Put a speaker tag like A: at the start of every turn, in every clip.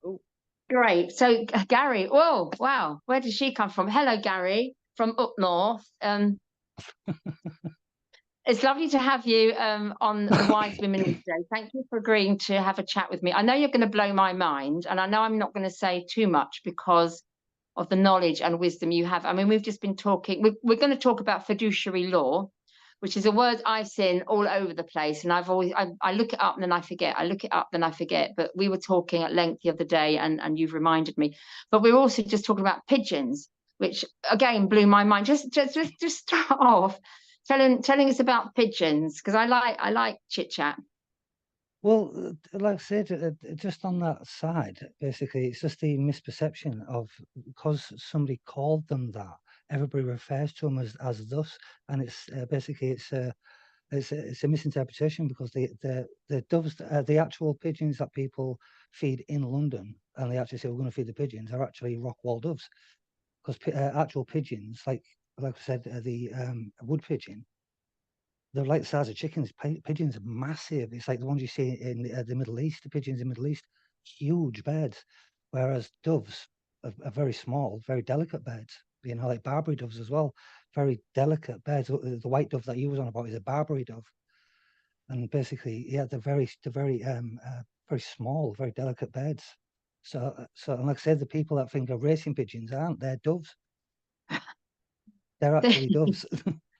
A: oh,
B: Great. So Gary, whoa, wow, where did she come from? Hello, Gary, from up north. It's lovely to have you on the Wise Women today. Thank you for agreeing to have a chat with me. I know you're going to blow my mind, and I know I'm not going to say too much because of the knowledge and wisdom you have. I mean, we've just been talking, we're going to talk about fiduciary law, which is a word I've seen all over the place. And I look it up and then I forget. I look it up, then I forget. But we were talking at length the other day and you've reminded me. But we're also just talking about pigeons, which again blew my mind. Just start off telling us about pigeons, because I like chit chat.
A: well, like I said, just on that side, basically, it's just the misperception of, because somebody called them that, everybody refers to them as thus, and it's basically it's a misinterpretation, because the doves, the actual pigeons that people feed in London, and they actually say we're going to feed the pigeons, are actually Rockwall doves, because actual pigeons, like I said, the wood pigeon, they're like the size of chickens. Pigeons are massive. It's like the ones you see in the Middle East. The pigeons in the Middle East, huge birds, whereas doves are very small, very delicate birds. You know, like Barbary doves as well, very delicate birds. The white dove that you was on about is a Barbary dove, and basically, yeah, they're very very small, very delicate birds. So, and like I said, the people that think of racing pigeons aren't. They're doves. They're actually doves.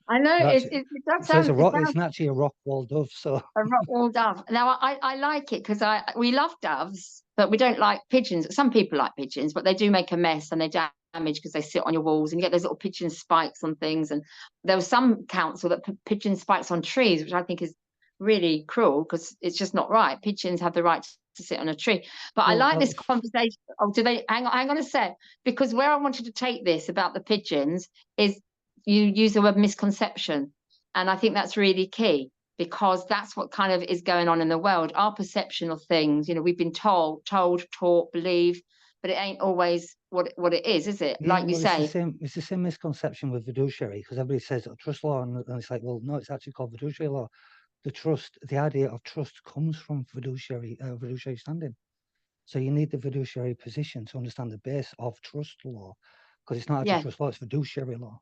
B: I know it does
A: So
B: sound.
A: it's actually a Rockwall dove. So
B: A Rockwall dove. Now I like it because we love doves, but we don't like pigeons. Some people like pigeons, but they do make a mess and they damage because they sit on your walls and you get those little pigeon spikes on things. And there was some council that put pigeon spikes on trees, which I think is really cruel because it's just not right. Pigeons have the right to sit on a tree. But I like this conversation. Oh, do they? Hang on a sec. Because where I wanted to take this about the pigeons is you use the word misconception, and I think that's really key, because that's what kind of is going on in the world. Our perception of things, we've been told, taught, believe, but it ain't always what it is it?
A: yeah,
B: Like you say.
A: It's the same misconception with fiduciary, because everybody says trust law, and it's like, well, no, it's actually called fiduciary law. The idea of trust comes from fiduciary standing. So you need the fiduciary position to understand the base of trust law, because it's not actually trust law, it's fiduciary law.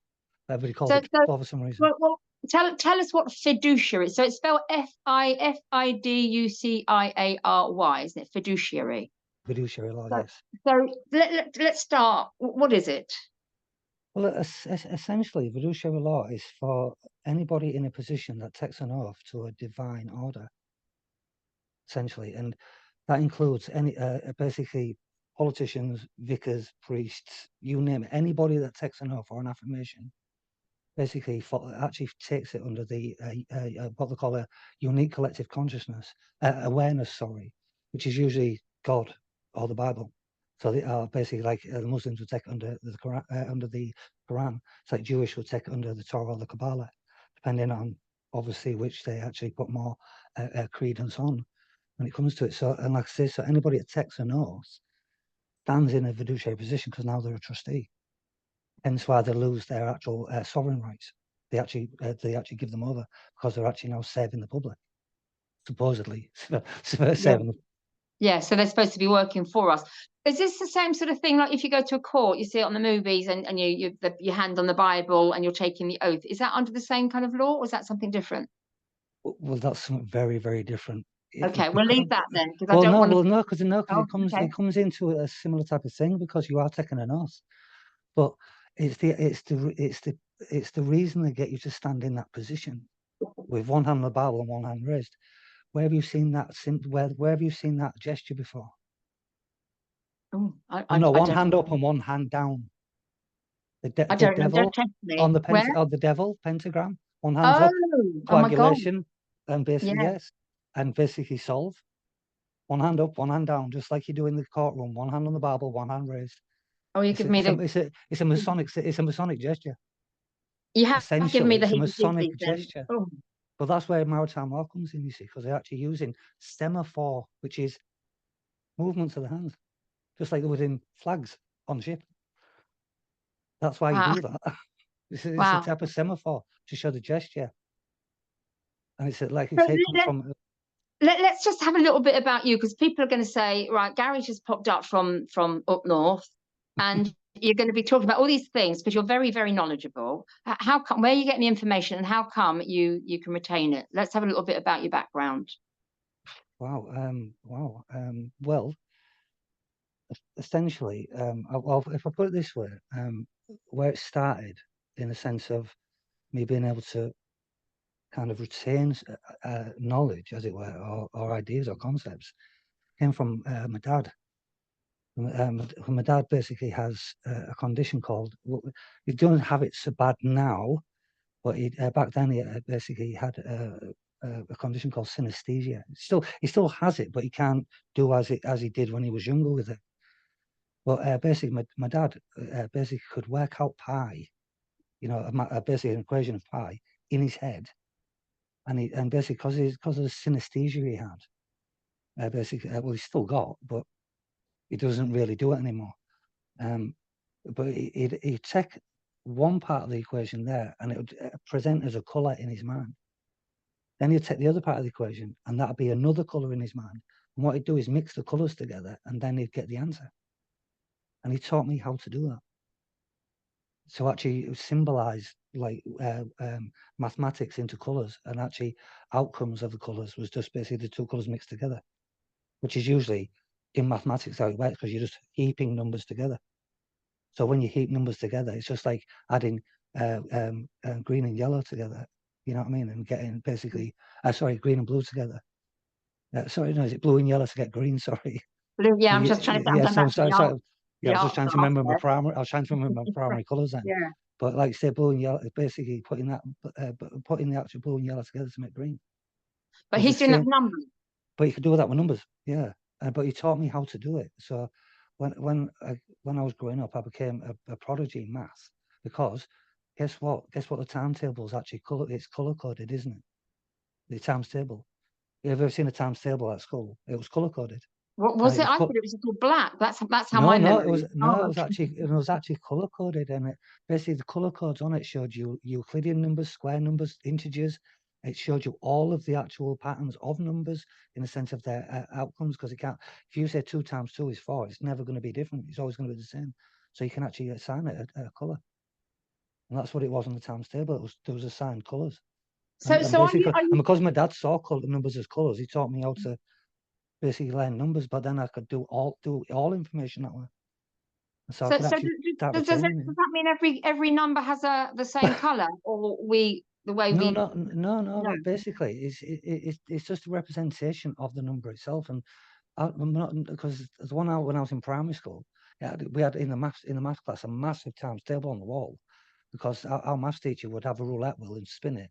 A: Everybody calls it trust law for some reason.
B: Well, tell us what fiduciary. So it's spelled fiduciary, isn't it? Fiduciary.
A: Fiduciary law,
B: So,
A: yes.
B: So let's start. What is it?
A: Well, essentially, fiduciary law is for anybody in a position that takes an oath to a divine order, essentially, and that includes any basically politicians, vicars, priests, you name it. Anybody that takes an oath or an affirmation, basically actually takes it under the what they call a unique collective consciousness awareness, which is usually God or the Bible. So they are basically like the Muslims would take under the Quran, It's like Jewish would take under the Torah or the Kabbalah, depending on obviously which they actually put more credence on when it comes to it. So, and like I say, so anybody that takes an oath stands in a fiduciary position, because now they're a trustee. Hence why they lose their actual sovereign rights. They actually give them over, because they're actually now saving the public, supposedly. Saving them.
B: Yeah, so they're supposed to be working for us. Is this the same sort of thing, like if you go to a court, you see it on the movies, and you hand on the Bible and you're taking the oath? Is that under the same kind of law, or is that something different?
A: Well, that's something very, very different.
B: Okay, we'll leave that then, because I don't want to.
A: Well, no, because
B: Oh,
A: it comes into a similar type of thing, because you are taking an oath, but it's the reason they get you to stand in that position with one hand on the Bible and one hand raised. Where have you seen that? Where have you seen that gesture before?
B: Oh,
A: One hand up and one hand down. The devil on the devil pentagram. One hand's up, coagulation, and basically yes, and basically solve. One hand up, one hand down, just like you do in the courtroom. One hand on the Bible, one hand raised.
B: Oh, you give me the.
A: It's a Masonic gesture.
B: You have given me the.
A: It's a Masonic gesture. Oh. But that's where maritime law comes in, you see, because they're actually using semaphore, which is movements of the hands, just like they would in flags on ship. That's why you do that. It's a type of semaphore to show the gesture. And it's like it's taken from.
B: let's just have a little bit about you, because people are going to say, right, Gary's just popped up from up north, and you're going to be talking about all these things because you're very, very knowledgeable. How come? Where are you getting the information, and how come you can retain it? Let's have a little bit about your background.
A: Wow. Well, essentially, well, if I put it this way, where it started, in the sense of me being able to kind of retain knowledge, as it were, or ideas or concepts, came from my dad. My dad basically has a condition called, well, he doesn't have it so bad now, but back then he basically had a condition called synesthesia. He still has it, but he can't do as he did when he was younger with it. But basically, my dad basically could work out pi, basically an equation of pi in his head, and basically because of the synesthesia he had, basically, well, he's still got, but he doesn't really do it anymore. But he'd take one part of the equation there, and it would present as a color in his mind. Then he'd take the other part of the equation, and that'd be another color in his mind. And what he'd do is mix the colors together, and then he'd get the answer. And he taught me how to do that. So actually symbolize like mathematics into colors, and actually outcomes of the colors was just basically the two colors mixed together, which is usually in mathematics how it works, because you're just heaping numbers together. So when you heap numbers together, it's just like adding green and yellow together. You know what I mean? And getting basically, green and blue together. Sorry, no, is it blue and yellow to get green? Sorry.
B: Blue, yeah,
A: So
B: I'm just trying to. I'm
A: yeah,
B: going back to the art.
A: yeah, I
B: The
A: was just
B: art
A: trying to
B: class
A: remember my
B: there.
A: primary. I was trying to remember my primary colours then.
B: Yeah.
A: But like say, blue and yellow, basically putting the actual blue and yellow together to make green.
B: But
A: It's the
B: he's doing that
A: same,
B: with numbers.
A: but you could do that with numbers, yeah. But he taught me how to do it. So when I was growing up, I became a prodigy in maths, because guess what? Guess what? The timetable is actually it's color coded, isn't it? The times table. You ever seen a times table at school? It was color coded.
B: What
A: And
B: was
A: it
B: it?
A: was
B: I thought it was just all black. That's how
A: no,
B: my
A: no,
B: memory is.
A: it was actually color coded, and basically the color codes on it showed you Euclidean numbers, square numbers, integers. It showed you all of the actual patterns of numbers in the sense of their outcomes, because it can't. If you say 2 times 2 is 4, it's never going to be different. It's always going to be the same. So you can actually assign it a color, and that's what it was on the times table. There was assigned colors,
B: So
A: and
B: are
A: basically,
B: you?
A: and because my dad saw numbers as colors, he taught me how to basically learn numbers. But then I could do all information that way. So I
B: So
A: could actually start
B: does
A: retaining it.
B: that mean every number has the same color, or the way
A: No,
B: we?
A: no, no, no.
B: No.
A: Basically, it's just a representation of the number itself. And I'm not, because the one when I was in primary school, yeah, we had in the maths class a massive times table on the wall, because our maths teacher would have a roulette wheel and spin it.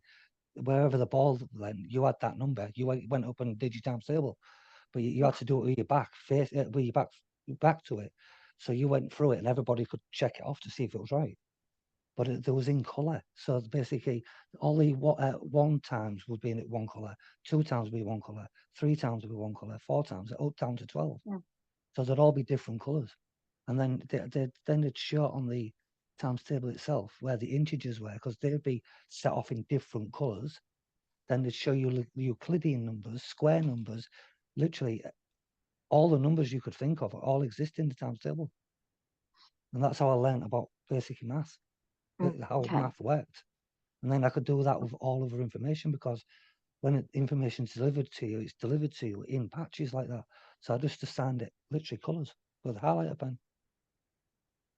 A: Wherever the ball went, you had that number. You went up and did your times table, but you had to do it with your back with your back to it. So you went through it, and everybody could check it off to see if it was right. But there was in color. So basically, only 1 times would be in one color, 2 times would be one color, 3 times would be one color, 4 times up down to 12.
B: Yeah.
A: So they'd all be different colors, and then they'd show on the times table itself where the integers were, because they'd be set off in different colors. Then they'd show you Euclidean numbers, square numbers, literally all the numbers you could think of all exist in the times table. And that's how I learned about basic maths, how
B: Okay.
A: math worked. And then I could do that with all other information, because when information is delivered to you, it's delivered to you in patches like that. So I just assigned it literally colours with a highlighter pen.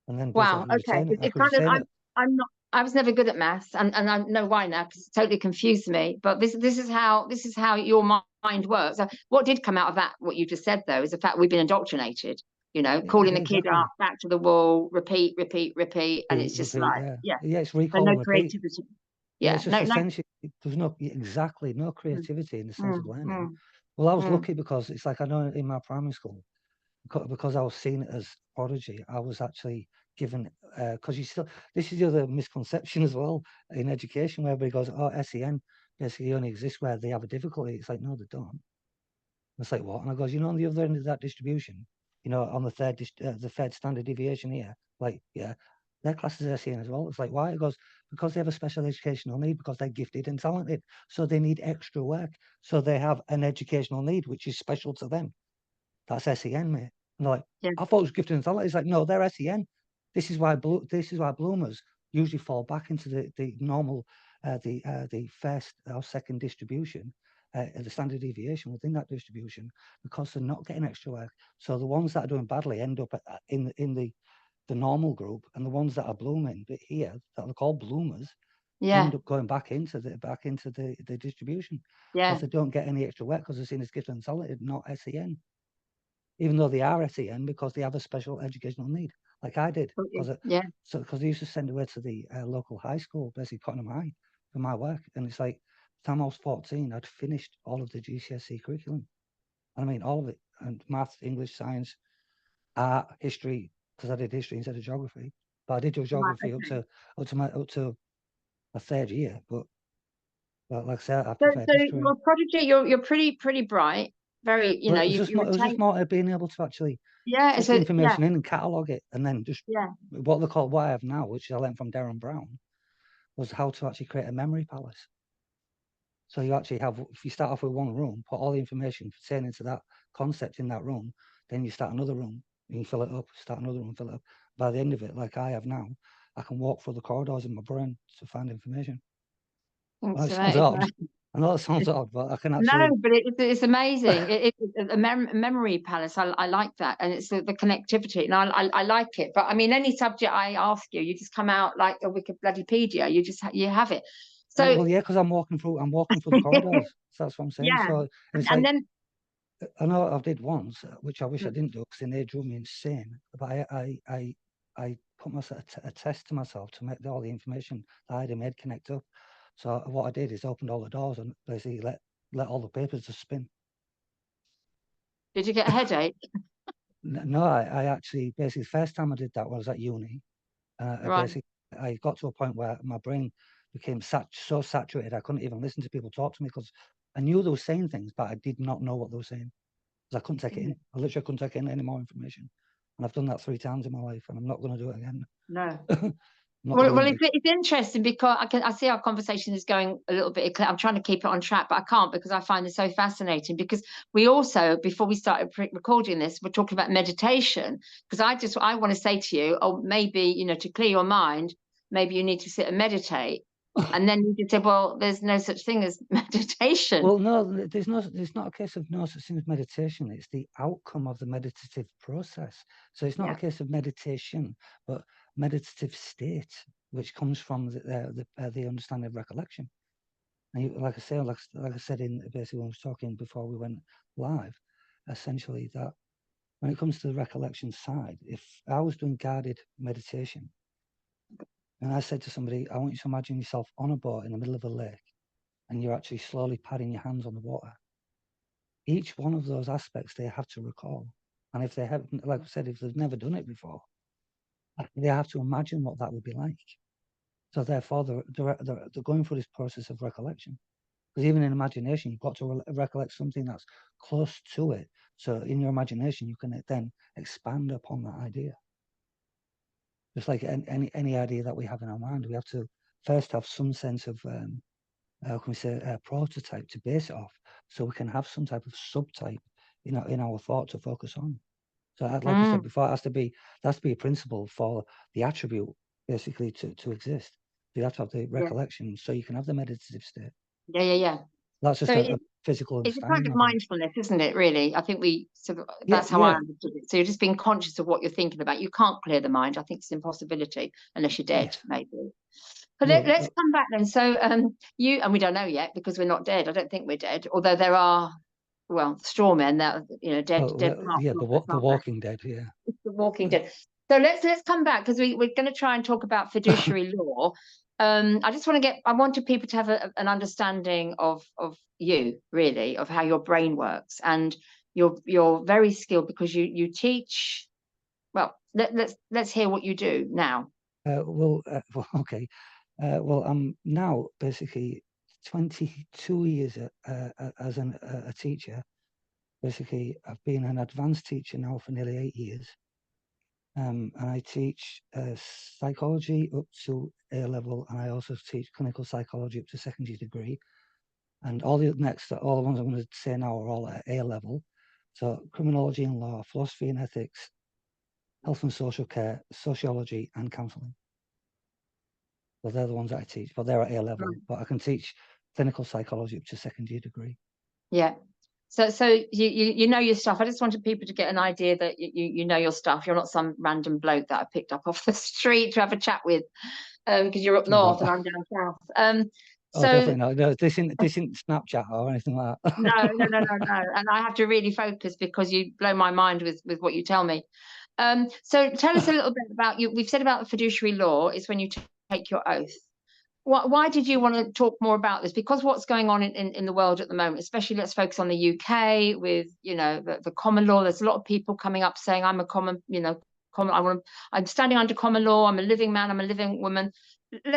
A: And then basically I
B: Wow.
A: could
B: Okay.
A: retain it. I
B: It's
A: could
B: kind of
A: retain it.
B: I'm not. I was never good at maths, and I know why now, because it totally confused me. But this is how your mind works. So what did come out of that? What you just said though is the fact we've been indoctrinated. You know, calling the kid
A: Exactly.
B: up, back to the wall, repeat, repeat, repeat, and it's just
A: Repeat,
B: like,
A: yeah.
B: yeah,
A: Yeah, it's
B: so
A: recall
B: no
A: and repeat.
B: creativity.
A: Yeah,
B: Yeah,
A: it's just
B: no, no.
A: essentially, there's no
B: Mm,
A: creativity in the sense of
B: mm,
A: learning.
B: mm,
A: Well, I was
B: mm.
A: lucky, because it's like, I know in my primary school, because I was seen as prodigy, I was actually given, because this is the other misconception as well in education, where everybody goes, oh, SEN basically only exists where they have a difficulty. It's like, no, they don't. It's like, what? And I goes, on the other end of that distribution, on the third standard deviation here, like, yeah, Their class is SEN as well. It's like, why? It goes, because they have a special educational need, because they're gifted and talented. So they need extra work. So they have an educational need, which is special to them. That's SEN, mate. And they're like,
B: Yeah.
A: I thought it was gifted and talented. It's like, no, they're SEN. This is why bloomers usually fall back into the normal, the first or second distribution, the standard deviation within that distribution, because they're not getting extra work. So the ones that are doing badly end up in the normal group, and the ones that are blooming here, that are called bloomers,
B: Yeah.
A: end up going back into the distribution,
B: Yeah.
A: because they don't get any extra work, because they're seen as gifted and talented, not SEN, even though they are SEN, because they have a special educational need, like I did, because
B: Yeah.
A: they used to send away to the local high school, basically Putnam High, for my work. And it's like, by the time I was 14, I'd finished all of the GCSE curriculum. I mean, all of it, and maths, English, science, art, history, because I did history instead of geography. But I did do
B: Right,
A: geography
B: okay.
A: up to my third year. But like I said, I
B: So,
A: preferred
B: so
A: history.
B: you're a prodigy. You're pretty bright. Very, you
A: But
B: know,
A: it
B: you
A: was just
B: retain.
A: more being able to actually
B: Yeah.
A: take the
B: So yeah,
A: information in and catalogue it, and then just
B: yeah.
A: what I have now, which I learned from Darren Brown, was how to actually create a memory palace. So you actually have, if you start off with one room, put all the information pertaining to that concept in that room, then you start another room and you fill it up, start another room, fill it up. By the end of it, like I have now, I can walk through the corridors in my brain to find information. Well, it
B: Thanks for
A: sounds
B: that.
A: odd. I know it sounds odd, but I can
B: No,
A: actually.
B: but it's amazing. It's a memory palace. I like that, and it's the connectivity, and I like it. But I mean, any subject I ask you, you just come out like a Wikipediapedia. You just you have it. So
A: Well, yeah, because I'm walking through the corridors. So that's what I'm saying.
B: yeah,
A: So, and it's
B: and
A: like,
B: then
A: I know I did once, which I wish I didn't do, because then they drove me insane. But I put myself a test to myself to make all the information that I had in my head connect up. So what I did is opened all the doors and basically let all the papers just spin.
B: did you get a headache?
A: No, I actually basically the first time I did that was at uni.
B: Right.
A: I got to a point where my brain became so saturated I couldn't even listen to people talk to me, because I knew they were saying things, but I did not know what they were saying, because I couldn't take it in. I literally couldn't take in any more information. And I've done that 3 times in my life, and I'm not going to do it again.
B: No.
A: I'm not
B: Well,
A: doing it.
B: it's interesting because I see our conversation is going a little bit. I'm trying to keep it on track, but I can't, because I find it so fascinating. Because we also, before we started recording this, we're talking about meditation. Because I want to say to you, oh, maybe, you know, to clear your mind, maybe you need to sit and meditate. And then you just say, well, there's no such thing as meditation.
A: Well, no, there's not a case of no such thing as meditation. It's the outcome of the meditative process. So it's not a
B: Yeah.
A: case of meditation, but meditative state, which comes from the understanding of recollection. And like I said in basically when I was talking before we went live, essentially that when it comes to the recollection side, if I was doing guided meditation and I said to somebody, I want you to imagine yourself on a boat in the middle of a lake, and you're actually slowly padding your hands on the water, each one of those aspects they have to recall. And if they haven't, like I said, if they've never done it before, they have to imagine what that would be like. So therefore, they're going through this process of recollection. Because even in imagination, you've got to recollect something that's close to it. So in your imagination, you can then expand upon that idea. Just like any idea that we have in our mind, we have to first have some sense of, how can we say, a prototype to base it off, so we can have some type of subtype, in our thought to focus on. So like I said
B: Mm,
A: before, there has to be a principle for the attribute basically to exist. You have to have the
B: yeah.
A: recollection so you can have the meditative state.
B: Yeah.
A: That's
B: So
A: just a physical
B: it's a kind
A: understanding
B: of
A: of it.
B: mindfulness, isn't it, really? I think
A: Yeah,
B: that's how I
A: yeah,
B: understood it. So you're just being conscious of what you're thinking about. You can't clear the mind. I think it's an impossibility unless you're dead,
A: yes.
B: maybe. But
A: Well,
B: let's come back then. So you, and we don't know yet because we're not dead. I don't think we're dead, although there are, well, straw men that, you know, dead parts
A: yeah,
B: of us,
A: the
B: aren't there?
A: Walking Dead. Yeah.
B: It's the Walking Dead. So let's come back because we're going to try and talk about fiduciary law. I wanted people to have an understanding of you, really, of how your brain works, and you're very skilled because you teach. Well, let's hear what you do now.
A: Well, okay. Well, I'm now basically 22 years as a teacher. Basically, I've been an advanced teacher now for nearly 8 years. And I teach psychology up to A level, and I also teach clinical psychology up to secondary degree. And all the ones I'm going to say now are all at A level. So criminology and law, philosophy and ethics, health and social care, sociology, and counselling. So they're the ones that I teach, but they're at A level.
B: Right.
A: But I can teach clinical psychology up to secondary degree.
B: Yeah. So you know your stuff. I just wanted people to get an idea that you know your stuff. You're not some random bloke that I picked up off the street to have a chat with, because you're up north and I'm down south.
A: Oh,
B: So
A: definitely not. No, this isn't Snapchat or anything like that.
B: no. And I have to really focus because you blow my mind with what you tell me. So tell us a little bit about you. We've said about the fiduciary law is when you take your oath. Why did you want to talk more about this? Because what's going on in the world at the moment, especially let's focus on the UK with, the common law. There's a lot of people coming up saying, I'm a common, I'm standing under common law. I'm a living man. I'm a living woman.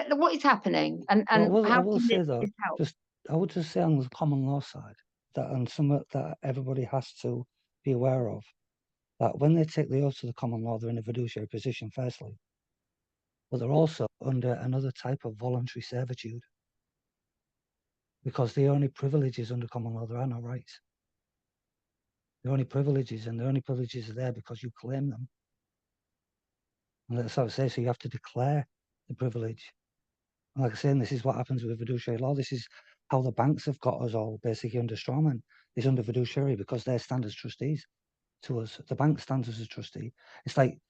B: What is happening? And
A: Well, I
B: how
A: will
B: can
A: say though,
B: this help?
A: I would just say on the common law side that, and some that everybody has to be aware of, that when they take the oath to the common law, they're in a fiduciary position, firstly, but they're also under another type of voluntary servitude, because the only privileges under common law, there are no rights. The only privileges, and the only privileges are there because you claim them. And that's how I say, so you have to declare the privilege. And like I say, and this is what happens with fiduciary law. This is how the banks have got us all basically under strawman, is under fiduciary, because they stand as trustees to us. The bank stands as a trustee. It's like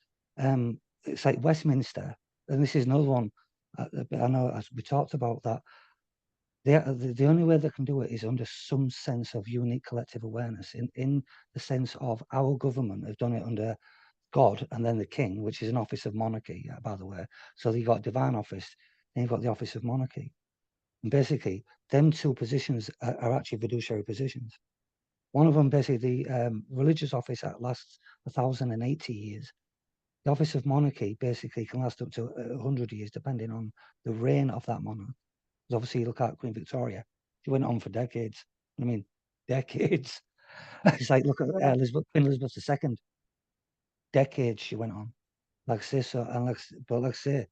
A: Westminster, and this is another one. I know, as we talked about that, the only way they can do it is under some sense of unique collective awareness, in the sense of our government have done it under God and then the king, which is an office of monarchy, by the way. So you've got divine office, then you've got the office of monarchy. And basically, them two positions are actually fiduciary positions. One of them, basically, the religious office that lasts 1,080 years. The office of monarchy basically can last up to 100 years, depending on the reign of that monarch. Because obviously, you look at Queen Victoria, she went on for decades. I mean, decades. It's like, look at Queen Elizabeth II. Decades she went on. Like I say, but like I say,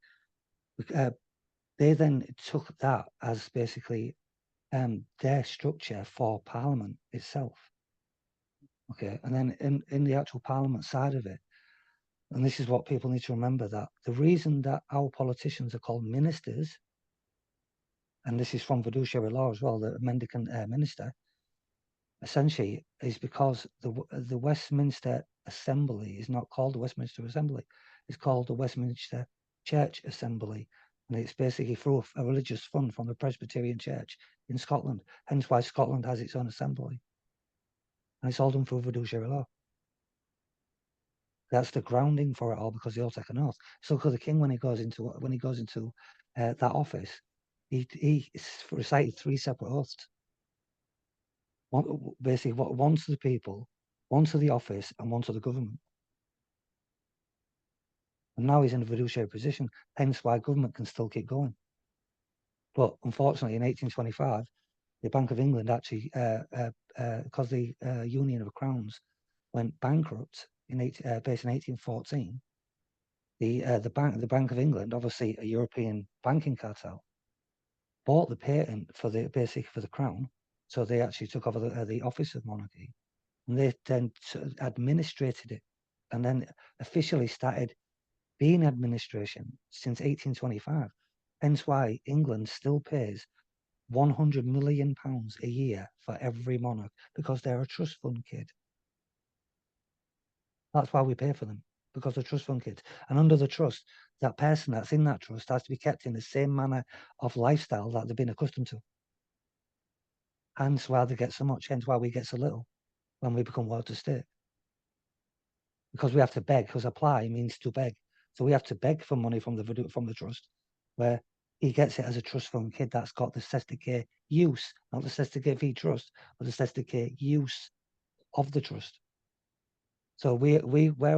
A: they then took that as basically their structure for Parliament itself. Okay, and then in the actual Parliament side of it, and this is what people need to remember, that the reason that our politicians are called ministers, and this is from fiduciary law as well, the mendicant minister, essentially is because the Westminster Assembly is not called the Westminster Assembly, it's called the Westminster Church Assembly, and it's basically through a religious fund from the Presbyterian Church in Scotland, hence why Scotland has its own assembly, and it's all done through fiduciary law. That's the grounding for it all, because they all take an oath. So, because the king, when he goes into that office, he recited 3 separate oaths. Basically, one to the people, one to the office, and one to the government. And now he's in a fiduciary position, hence why government can still keep going. But unfortunately, in 1825, the Bank of England actually, because the Union of Crowns went bankrupt based in 1814, the Bank of England, obviously a European banking cartel, bought the patent for the crown, so they actually took over the office of monarchy, and they then administrated it, and then officially started being administration since 1825. Hence why England still pays £100 million a year for every monarch, because they're a trust fund kid. That's why we pay for them, because they're trust fund kids. And under the trust, that person that's in that trust has to be kept in the same manner of lifestyle that they've been accustomed to. Hence why they get so much, hence why we get so little when we become ward to state. Because we have to beg, because apply means to beg. So we have to beg for money from the trust, where he gets it as a trust fund kid that's got the Cestacare use, not the Cestacare fee trust, but the Cestacare use of the trust. So we're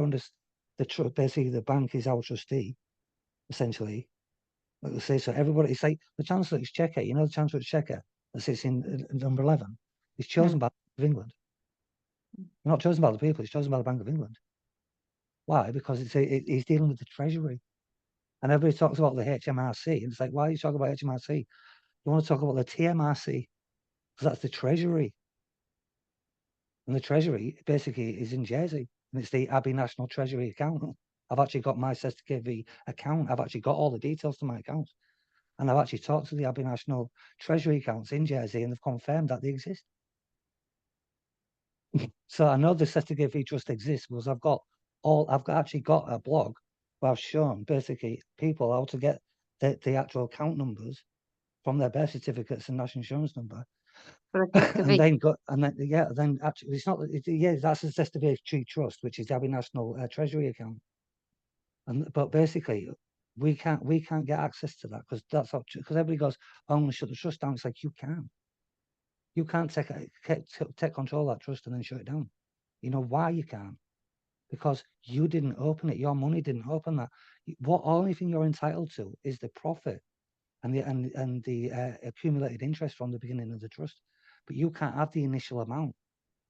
A: under the trust. Basically, the bank is our trustee, essentially. Like I say, so everybody, it's like the Chancellor Exchequer. You know, the Chancellor Exchequer that sits in number 11 is chosen by the Bank of England. Not chosen by the people; it's chosen by the Bank of England. Why? Because he's dealing with the Treasury. And everybody talks about the HMRC. And it's like, why are you talking about HMRC? You want to talk about the TMRC, because that's the Treasury. And the Treasury basically is in Jersey. And it's the Abbey National Treasury account. I've actually got my SSKV account. I've actually got all the details to my accounts. And I've actually talked to the Abbey National Treasury accounts in Jersey, and they've confirmed that they exist. So I know the SSKV trust exists because I've actually got a blog where I've shown basically people how to get the actual account numbers from their birth certificates and national insurance number. And then actually it's not, that's the SSKV trust, which is the Abbey National Treasury account. But basically, we can't get access to that because everybody goes, oh, I'm going to shut the trust down. It's like, you can't take control of that trust and then shut it down. You know why you can't? Because you didn't open it. Your money didn't open that. Only thing you're entitled to is the profit and the accumulated interest from the beginning of the trust. But you can't have the initial amount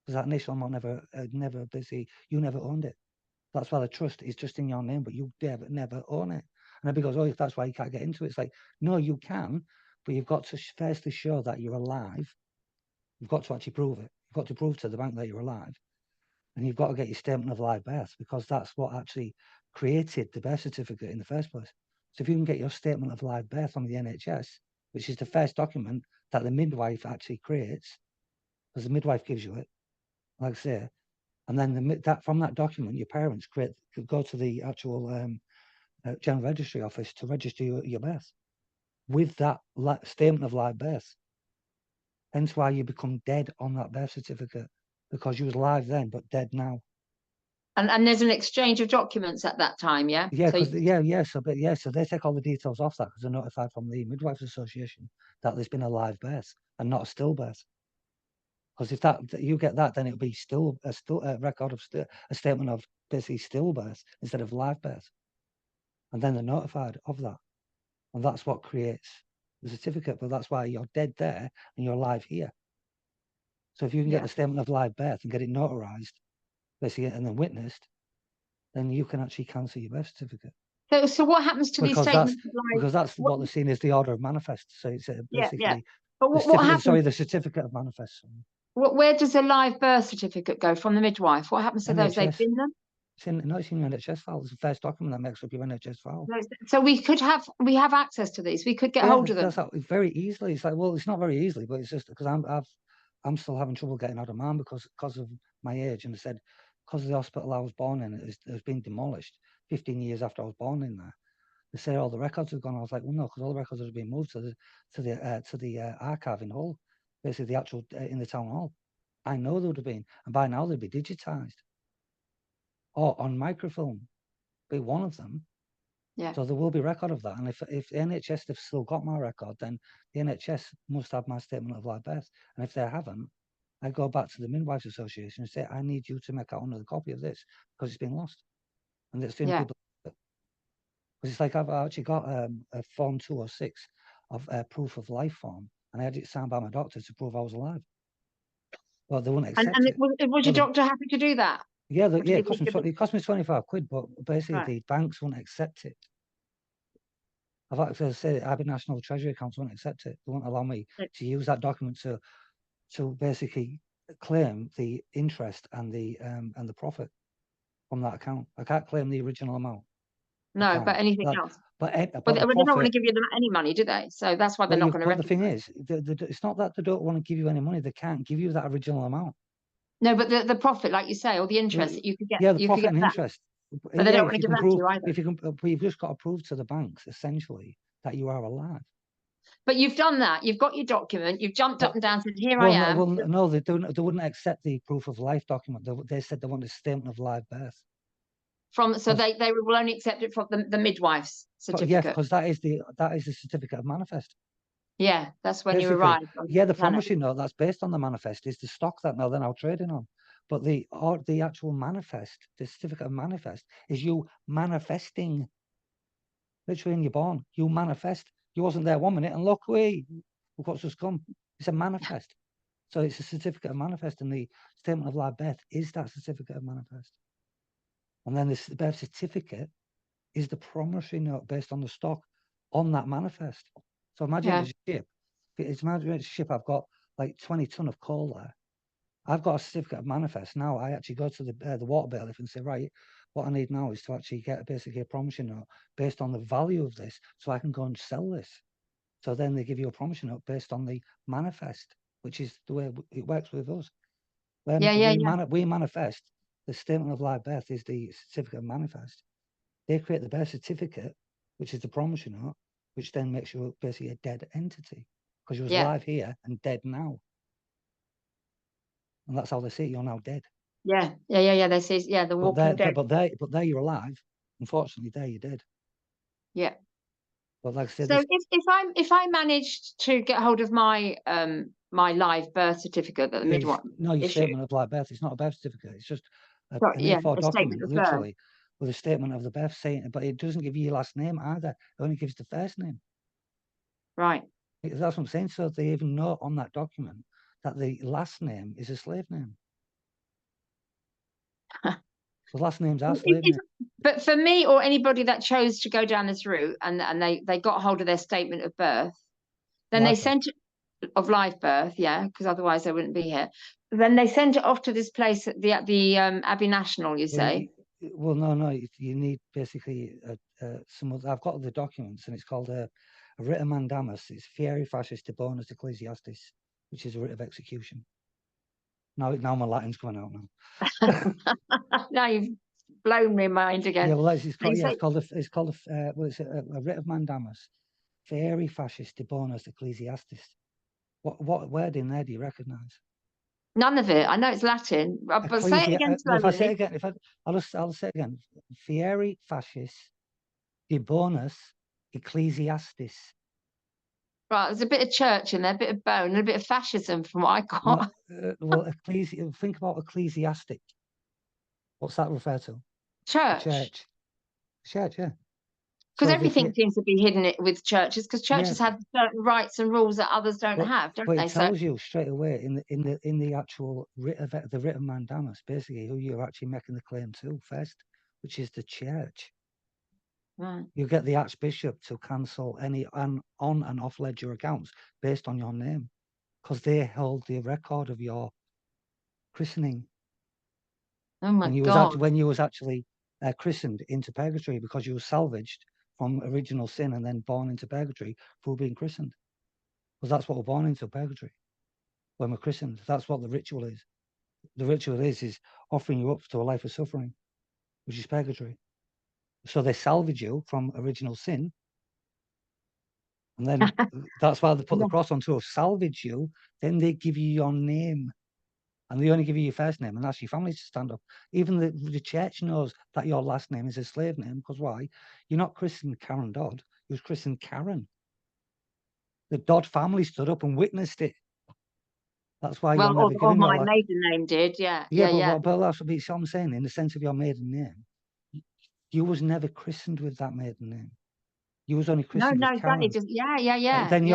A: because that initial amount you never owned it. That's why the trust is just in your name, but you never own it. And everybody goes, oh, that's why you can't get into it. It's like, no, you can, but you've got to firstly show that you're alive. You've got to actually prove it. You've got to prove to the bank that you're alive. And you've got to get your statement of live birth, because that's what actually created the birth certificate in the first place. So if you can get your statement of live birth from the NHS, which is the first document that the midwife actually creates, because the midwife gives you it, like I say, and then from that document, your parents go to the actual general registry office to register your birth with that statement of live birth. Hence why you become dead on that birth certificate, because you was alive then but dead now.
B: And there's an exchange of documents at that time, yeah?
A: Yeah, so they take all the details off that because they're notified from the Midwives Association that there's been a live birth and not a stillbirth. Because if you get that, then it'll be a record of a statement of basically stillbirth instead of live birth. And then they're notified of that. And that's what creates the certificate. But that's why you're dead there and you're alive here. So if you can get the statement of live birth and get it notarized, basically, and then witnessed, then you can actually cancel your birth certificate.
B: So what happens to these statements of live?
A: Because that's what they're seen as the order of manifest. So it's basically
B: But what happens?
A: Sorry, the certificate of manifest.
B: Where does the live birth certificate go from the midwife? What happens to those? They bin them?
A: It's in your NHS file. It's the first document that makes up your NHS file.
B: So we have access to these. We could get hold of them.
A: That's very easily. It's like, well, it's not very easily, but it's just because I'm still having trouble getting out of mine because of my age. And they said because of the hospital I was born in, it has been demolished 15 years after I was born in there. They say all the records have gone. I was like, well, no, because all the records have been moved to the archive in Hull, basically the actual in the town hall. I know they would have been, and by now they'd be digitized or on microfilm. Be one of them.
B: Yeah.
A: So there will be record of that. And if the NHS have still got my record, then the NHS must have my statement of live birth. And if they haven't, I go back to the Midwives Association and say, I need you to make out another copy of this because it's been lost. And it's the only people. Because it's like I've actually got a form 206 of proof of life form, and I had it signed by my doctor to prove I was alive. Well, they wouldn't accept it.
B: And was your doctor happy to do that?
A: Yeah, it cost me 25 quid, but basically the banks won't accept it. I've actually said Abbey National Treasury accounts won't accept it. They won't allow me to use that document to basically claim the interest and the profit from that account. I can't claim the original amount.
B: No, but anything else.
A: But
B: they don't want to give you any money, do they? So that's why they're not going to.
A: But the thing is, it's not that they don't want to give you any money. They can't give you that original amount.
B: No, but the profit, like you say, or the interest that you could get.
A: Yeah, the profit and interest.
B: But they don't want to give that to you either.
A: If you can, you've just got to prove to the banks essentially that you are alive.
B: But you've done that. You've got your document. You've jumped up and down and said, "Here I am."
A: Well, no, they wouldn't accept the proof of life document. They said they want a statement of live birth.
B: They will only accept it from the midwife's certificate.
A: Yeah, because that is the certificate of manifest.
B: Yeah, that's when you arrive.
A: Yeah, the promissory note that's based on the manifest is the stock that they're now trading on. But the actual manifest, the certificate of manifest, is you manifesting. Literally, when you're born, you manifest. You wasn't there 1 minute, and look, what's just come. It's a manifest. So it's a certificate of manifest, and the statement of live birth is that certificate of manifest. And then the birth certificate is the promissory note based on the stock on that manifest. So imagine it's a ship. Imagine it's a ship. I've got like 20 ton of coal there. I've got a certificate of manifest. Now I actually go to the water bailiff and say, right, what I need now is to actually get basically a promissory note based on the value of this, so I can go and sell this. So then they give you a promissory note based on the manifest, which is the way it works with us. When we manifest, the statement of live birth is the certificate of manifest. They create the birth certificate, which is the promissory note, which then makes you basically a dead entity because you're alive here and dead now. And that's how they see it. You're now dead.
B: Yeah. They say, the walking dead.
A: But there you're alive. Unfortunately, there you're dead.
B: Yeah.
A: But like I said,
B: so if I managed to get hold of my my live birth certificate that the midwife
A: your
B: issued,
A: statement of live birth, it's not a birth certificate. It's just an A4 document, literally, with a statement of the birth saying, but it doesn't give you your last name either. It only gives the first name.
B: Right.
A: That's what I'm saying. So they even note on that document that the last name is a slave name. So last names are slave names.
B: But for me or anybody that chose to go down this route and they got hold of their statement of birth, then they sent it of live birth, because otherwise they wouldn't be here. Then they sent it off to this place at the Abbey National, you say?
A: Well, no, you need basically some of. I've got the documents, and it's called a writ of mandamus. It's fieri fascis de bonus ecclesiastis, which is a writ of execution. Now my Latin's coming out now.
B: Now you've blown my mind again.
A: Yeah, well, it's called a writ of mandamus, fieri fascis de bonus ecclesiastis. What word in there do you recognise?
B: None of it. I know it's Latin, but say it again slowly.
A: If I say it again, I'll say it again. Fieri fascis de bonus ecclesiastis.
B: Right, there's a bit of church in there, a bit of bone, and a bit of fascism from what I got.
A: Well, think about ecclesiastic. What's that refer to?
B: Church.
A: Church, yeah.
B: Because everything seems to be hidden with churches, because churches have certain rights and rules that others don't have, don't they?
A: But it tells you straight away in the actual writ of mandamus, basically who you're actually making the claim to first, which is the church.
B: Right.
A: You get the archbishop to cancel any on and off ledger accounts based on your name, because they hold the record of your christening.
B: Oh my God!
A: When you was actually christened into purgatory, because you were salvaged from original sin and then born into purgatory for being christened. Because that's what we're born into, purgatory. When we're christened, that's what the ritual is. The ritual is offering you up to a life of suffering, which is purgatory. So they salvage you from original sin. And then that's why they put the cross on to salvage you. Then they give you your name. And they only give you your first name and ask your family to stand up. Even the church knows that your last name is a slave name. Because why? You're not christened Karen Dodd. You was christened Karen. The Dodd family stood up and witnessed it. That's why you're never given
B: my maiden name did,
A: But that's what I'm saying. In the sense of your maiden name, you was never christened with that maiden name. You was only christened with Karen.
B: Exactly.
A: Then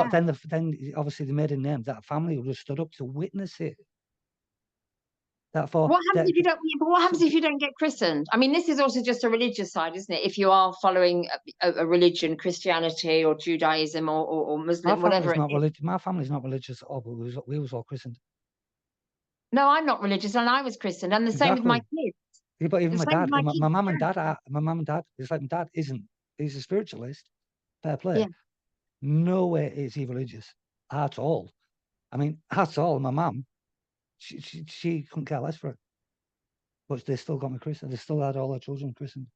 A: obviously the maiden name, that family would have stood up to witness it.
B: What happens if you don't get christened? I mean, this is also just a religious side, isn't it? If you are following a religion, Christianity or Judaism or Muslim, whatever it is.
A: My family's not religious at all, but we was all christened.
B: No, I'm not religious, and I was christened, and the same with my kids.
A: Yeah, but even my dad, my mum and dad, it's like my dad isn't. He's a spiritualist. Fair play.
B: Yeah.
A: No way is he religious at all. I mean, at all. My mum, she couldn't care less for it. But they still got me christened. They still had all their children christened.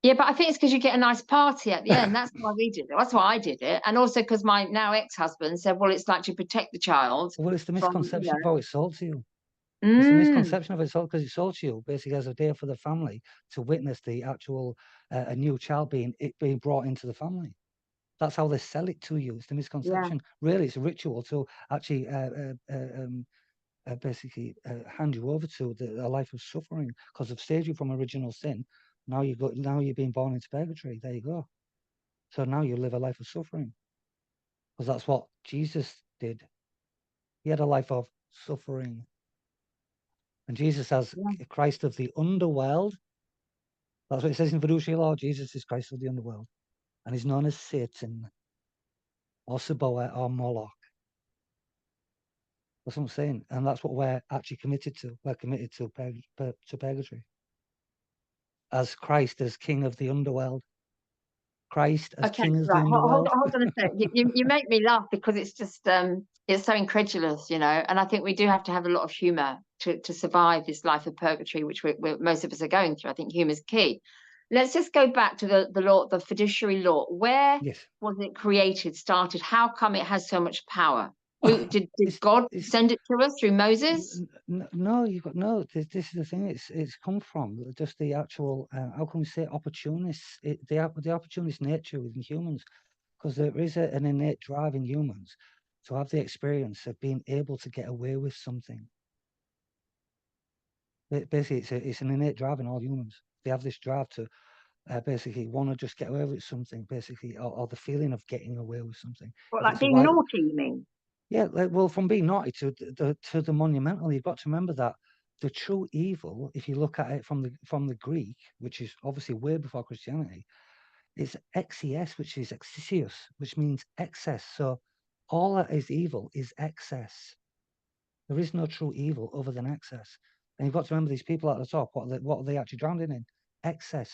B: Yeah, but I think it's because you get a nice party at the end. That's why we did it. That's why I did it. And also because my now ex-husband said, well, it's like to protect the child.
A: Well, it's the misconception of how it's sold to you. It's the misconception of it sold, because it's sold to you basically as a day for the family to witness the actual a new child being brought into the family. That's how they sell it to you. It's the misconception. Really, it's a ritual to actually basically hand you over to a life of suffering, because they've saved you from original sin. Now you're being born into purgatory. There you go. So now you live a life of suffering, because that's what Jesus did. He had a life of suffering. And Jesus, as Christ of the underworld, That's what it says in fiduciary law. Jesus is Christ of the underworld, and he's known as Satan or Sabaoth or Moloch. That's what I'm saying, and that's what we're actually committed to. We're committed to purgatory as Christ as King of the underworld. Christ as
B: Okay,
A: King of the
B: right.
A: underworld.
B: Hold on a sec. You make me laugh because it's just it's so incredulous, you know. And I think we do have to have a lot of humour to survive this life of purgatory, which most of us are going through. I think humour is key. Let's just go back to the law, the fiduciary law. Where
A: Yes.
B: was it created? Started? How come it has so much power? Did
A: It's,
B: God
A: it's,
B: send it to us through Moses?
A: no, you've got no. This is the thing. It's come from just the actual. How can we say opportunists? The opportunist nature within humans, because there is an innate drive in humans to have the experience of being able to get away with something. Basically, it's an innate drive in all humans. They have this drive to basically want to just get away with something, basically, or the feeling of getting away with something.
B: What,
A: If
B: like
A: it's a
B: being
A: white,
B: naughty, you mean?
A: yeah, well, from being naughty to the monumental, you've got to remember that the true evil, if you look at it from the Greek, which is obviously way before Christianity, is exes, which is exisios, which means excess. So all that is evil is excess. There is no true evil other than excess. And you've got to remember these people at the top, what are they actually drowning in? Excess.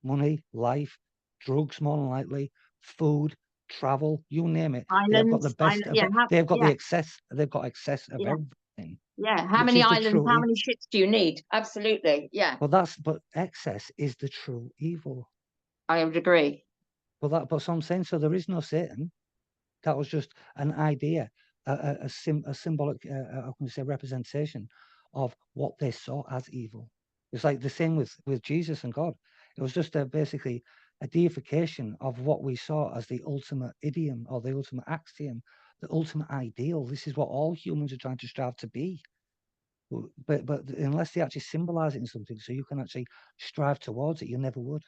A: Money, life, drugs more than likely, food, travel, you name it. They have got the
B: Islands,
A: best of
B: yeah,
A: it. They've got
B: yeah,
A: they've got excess of
B: yeah.
A: everything,
B: Yeah, how
A: which
B: many
A: is the
B: islands,
A: true
B: how
A: evil.
B: many ships do you need? Absolutely, yeah,
A: But excess is the true evil.
B: I would agree.
A: But so I'm saying, so there is no Satan. That was just an idea, a symbolic, how can we say, representation of what they saw as evil. It's like the same with Jesus and God. It was just basically a deification of what we saw as the ultimate idiom or the ultimate axiom, the ultimate ideal. This is what all humans are trying to strive to be. But unless they actually symbolize it in something, so you can actually strive towards it, you never would.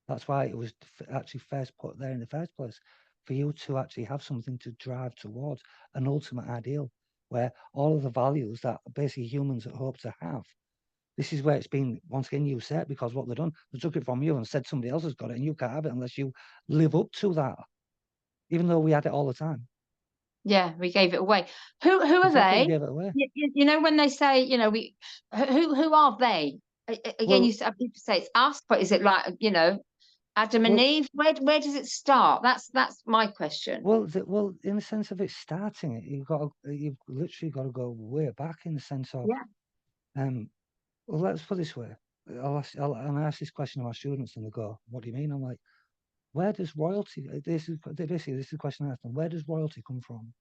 A: That's why it was actually first put there in the first place, for you to actually have something to drive towards, an ultimate ideal, where all of the values that basically humans hope to have. This is where it's been, once again, usurped, because what they've done, they took it from you and said somebody else has got it, and you can't have it unless you live up to that, even though we had it all the time.
B: Yeah, we gave it away. Who are
A: Exactly, we
B: they?
A: gave it away.
B: You know, when they say, you know, who are they? Again,
A: Well,
B: people say it's us, but is it like, you know, Adam and
A: well,
B: Eve? Where does it start? That's my question.
A: well, in the sense of it starting it, you've literally got to go way back in the sense of,
B: Yeah.
A: well, let's put it this way. I ask this question to my students, and they go, "What do you mean?" I'm like, "Where does royalty?" This is the question I ask them. Where does royalty come from?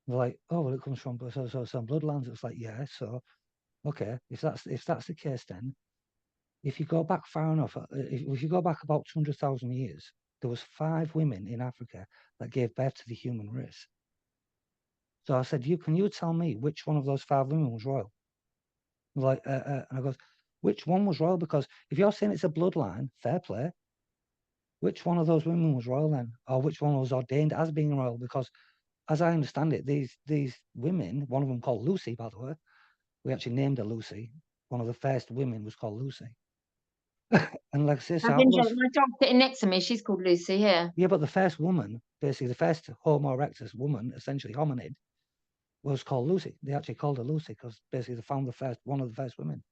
A: They're like, "Oh, well, it comes from some bloodlines." It's like, yeah, so okay, if that's the case, then if you go back far enough, if you go back about 200,000 years, there was 5 women in Africa that gave birth to the human race. So I said, can you tell me which one of those 5 women was royal?" Like, and I goes, "Which one was royal? Because if you're saying it's a bloodline, fair play. Which one of those women was royal then? Or which one was ordained as being royal?" Because as I understand it, these women, one of them called Lucy, by the way, we actually named her Lucy. One of the first women was called Lucy. And like I say, so
B: I've
A: out
B: been,
A: of those,
B: my dog sitting next to me, she's called Lucy here.
A: yeah, but the first woman, basically the first Homo erectus woman, essentially hominid, was called Lucy. They actually called her Lucy because basically they found one of the first women.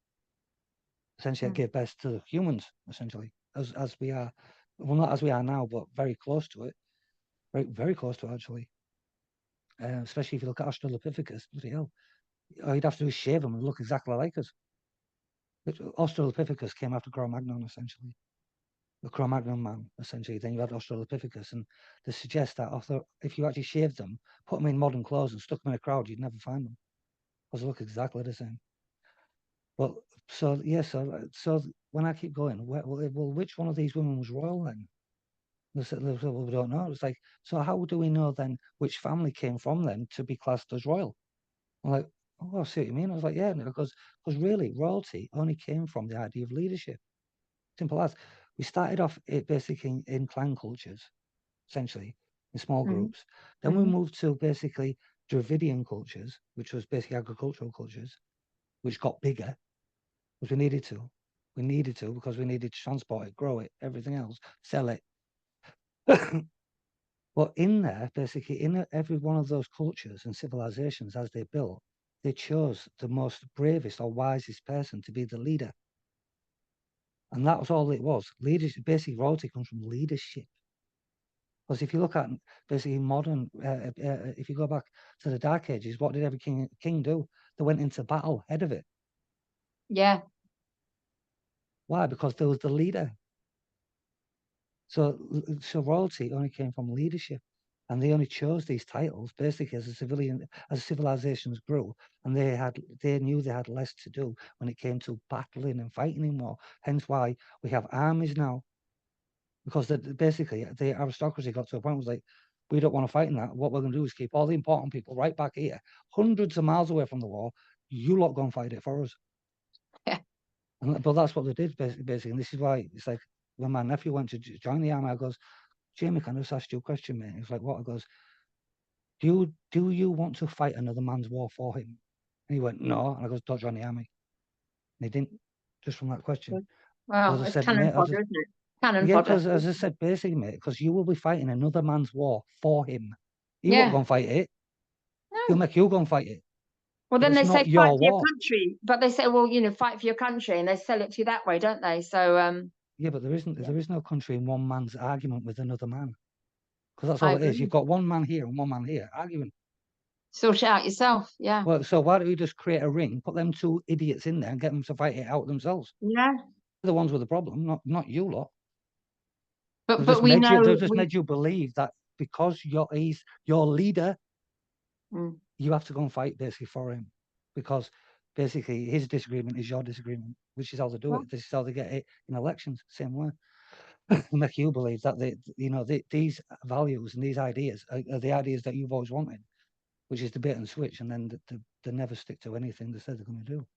A: Essentially, it gave birth to humans, essentially, as we are, well, not as we are now, but very close to it, very close to it, actually. Especially if you look at Australopithecus, bloody hell, all you'd have to do is shave them and look exactly like us. Australopithecus came after Cro-Magnon, essentially. The Cro-Magnon man, essentially. Then you had Australopithecus, and they suggest that if you actually shaved them, put them in modern clothes and stuck them in a crowd, you'd never find them, because they look exactly the same. Well, so yeah, so when I keep going, well, which one of these women was royal then? They said, well, we don't know. It's like, so how do we know then which family came from them to be classed as royal? I'm like, oh, I see what you mean. I was like, yeah, because really royalty only came from the idea of leadership. Simple as. We started off it basically in clan cultures, essentially, in small groups. Then we moved to basically Dravidian cultures, which was basically agricultural cultures, which got bigger, which we needed to. We needed to, because we needed to transport it, grow it, everything else, sell it. But in there, basically, in every one of those cultures and civilizations as they built, they chose the most bravest or wisest person to be the leader. And that was all it was. Leadership, basically, royalty comes from leadership. Because if you look at basically modern, if you go back to the Dark Ages, what did every king do? They went into battle ahead of it.
B: Yeah.
A: Why? Because there was the leader. So royalty only came from leadership, and they only chose these titles basically as civilizations grew, and they knew they had less to do when it came to battling and fighting in war. Hence why we have armies now, because basically the aristocracy got to a point where it was like, we don't want to fight in that. What we're going to do is keep all the important people right back here, hundreds of miles away from the war. You lot go and fight it for us.
B: Yeah.
A: But that's what they did basically, and this is why it's like when my nephew went to join the army, I goes, Jamie, can I just ask you a question, mate? He was like, what? I goes, do you want to fight another man's war for him? And he went, no. And I goes, don't join the army. And he didn't, just from that question.
B: Well,
A: I
B: it's
A: said,
B: cannon
A: mate,
B: fodder, isn't it? Cannon
A: yeah,
B: fodder.
A: because as I said, basically, mate, because you will be fighting another man's war for him. He won't
B: Yeah.
A: go and fight it. He'll
B: No.
A: make you go and fight it.
B: Well,
A: But
B: then
A: it's
B: they say
A: not
B: fight
A: your
B: for your
A: war.
B: country, but they say, well, fight for your country, and they sell it to you that way, don't they? So,
A: Yeah, but there is no country in one man's argument with another man. Because that's
B: I
A: all it is.
B: agree.
A: You've got one man here and one man here arguing.
B: Sort it out yourself. Yeah.
A: Well, so why don't you just create a ring, put them two idiots in there and get them to fight it out themselves?
B: Yeah.
A: They're the ones with the problem, not you lot.
B: But
A: They've just made you believe that because he's your leader, you have to go and fight basically for him, because basically his disagreement is your disagreement, which is how they do it. This is how they get it in elections, same way. Make you believe that these values and these ideas are the ideas that you've always wanted, which is the bait and switch, and then they never stick to anything they said they're going to do,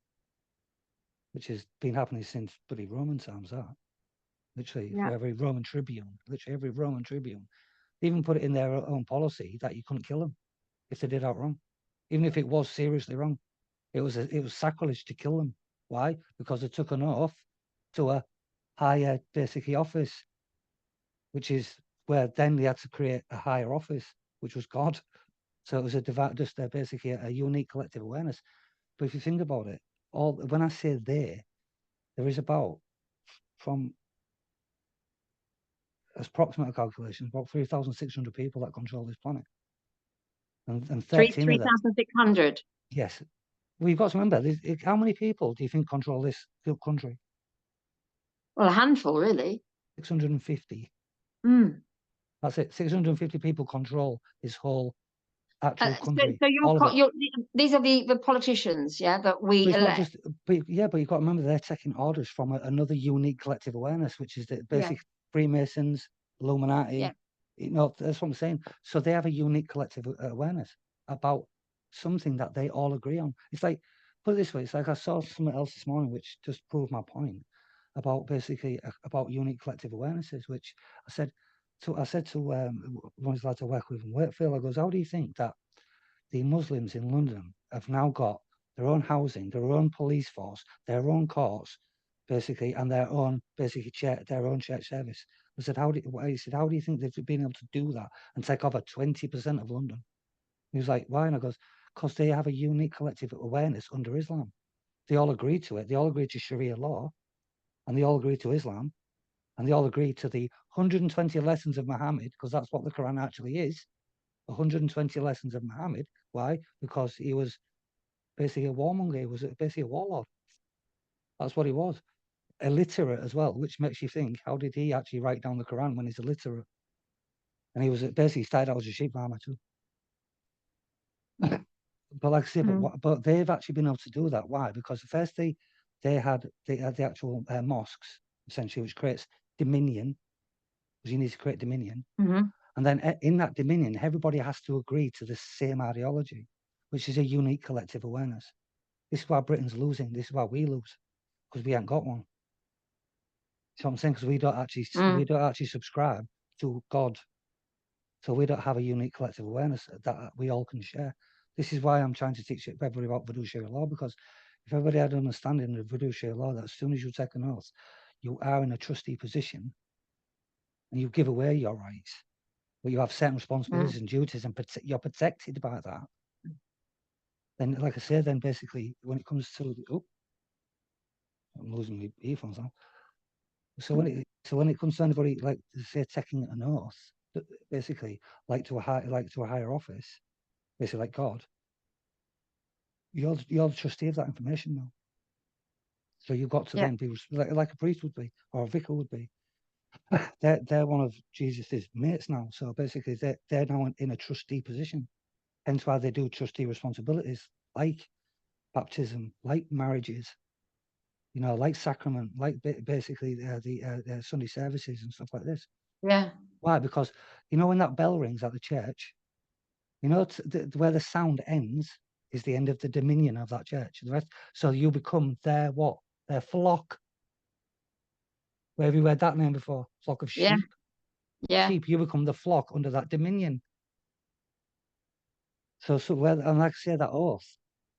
A: which has been happening since bloody Roman times. That literally for every Roman tribune, even put it in their own policy that you couldn't kill them if they did out wrong, even if it was seriously wrong. It was sacrilege to kill them. Why? Because they took an oath to a higher basically office, which is where then they had to create a higher office, which was God. So it was just basically a unique collective awareness. But if you think about it, when I say there is about, from approximate calculations, about 3,600 people that control this planet. And 13 of them.
B: 3,600.
A: Yes. Well, you've got to remember, how many people do you think control this country?
B: Well, a handful, really.
A: 650. That's it. 650 people control this whole actual country.
B: So these are the politicians, yeah, that we
A: But it's not
B: elect.
A: just, but you've got to remember they're taking orders from another unique collective awareness, which is the basic Freemasons, Illuminati. That's what I'm saying. So they have a unique collective awareness about something that they all agree on. It's like, put it this way, it's like I saw something else this morning which just proved my point about basically about unique collective awarenesses, which I said to one of the lads I work with in Wakefield, I goes, how do you think that the Muslims in London have now got their own housing, their own police force, their own courts, basically, and their own church service? I said, how do you think they've been able to do that and take over 20% of London? He was like, why? And I goes, because they have a unique collective awareness under Islam. They all agree to it. They all agree to Sharia law, and they all agree to Islam, and they all agree to the 120 lessons of Muhammad, because that's what the Quran actually is. 120 lessons of Muhammad. Why? Because he was basically a warmonger. He was basically a warlord. That's what he was. Illiterate as well, which makes you think, how did he actually write down the Quran when he's illiterate? And he was basically started out as a sheep farmer too. But like I say, but they've actually been able to do that. Why? Because first they had the actual mosques, essentially, which creates dominion, because you need to create dominion. And then in that dominion, everybody has to agree to the same ideology, which is a unique collective awareness. This is why Britain's losing. This is why we lose, because we ain't got one. So I'm saying, because we don't actually subscribe to God, so we don't have a unique collective awareness that we all can share. This is why I'm trying to teach everybody about fiduciary law, because If everybody had an understanding of fiduciary law, that as soon as you take an oath, you are in a trustee position and you give away your rights, but you have certain responsibilities and duties, and you're protected by that. Then, like I said, then basically when it comes to I'm losing my earphones now. So when it comes to anybody, like say taking an oath, basically like to a higher office, basically like God, you're the trustee of that information now. So you've got to then be like a priest would be, or a vicar would be. They're one of Jesus's mates now. So basically they're now in a trustee position. Hence why they do trustee responsibilities like baptism, like marriages, like sacrament, like basically the Sunday services and stuff like this.
B: Yeah.
A: Why? Because when that bell rings at the church, where the sound ends is the end of the dominion of that church. The rest, so you become their what? Their flock. Where have you heard that name before? Flock of sheep.
B: Yeah.
A: Sheep. You become the flock under that dominion. So and like I say, that oath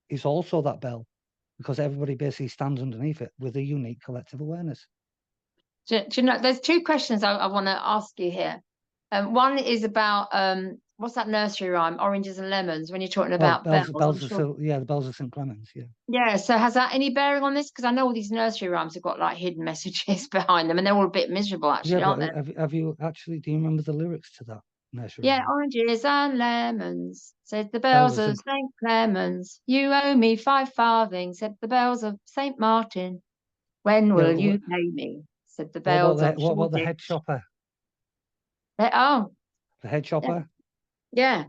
A: is also that bell, because everybody basically stands underneath it with a unique collective awareness.
B: Do you know, there's two questions I want to ask you here. One is about what's that nursery rhyme, oranges and lemons, when you're talking about bells.
A: The bells of St. Clements, yeah.
B: Yeah, so has that any bearing on this? Because I know all these nursery rhymes have got like hidden messages behind them, and they're all a bit miserable, actually, aren't they?
A: Have you actually, do you remember the lyrics to that nursery
B: Yeah,
A: rhyme?
B: oranges and lemons, said the bells of St. Clements. You owe me 5 farthings, said the bells of St. Martin. When will you pay me? Said the bells of
A: what about the head chopper?
B: Oh,
A: the head chopper.
B: Yeah.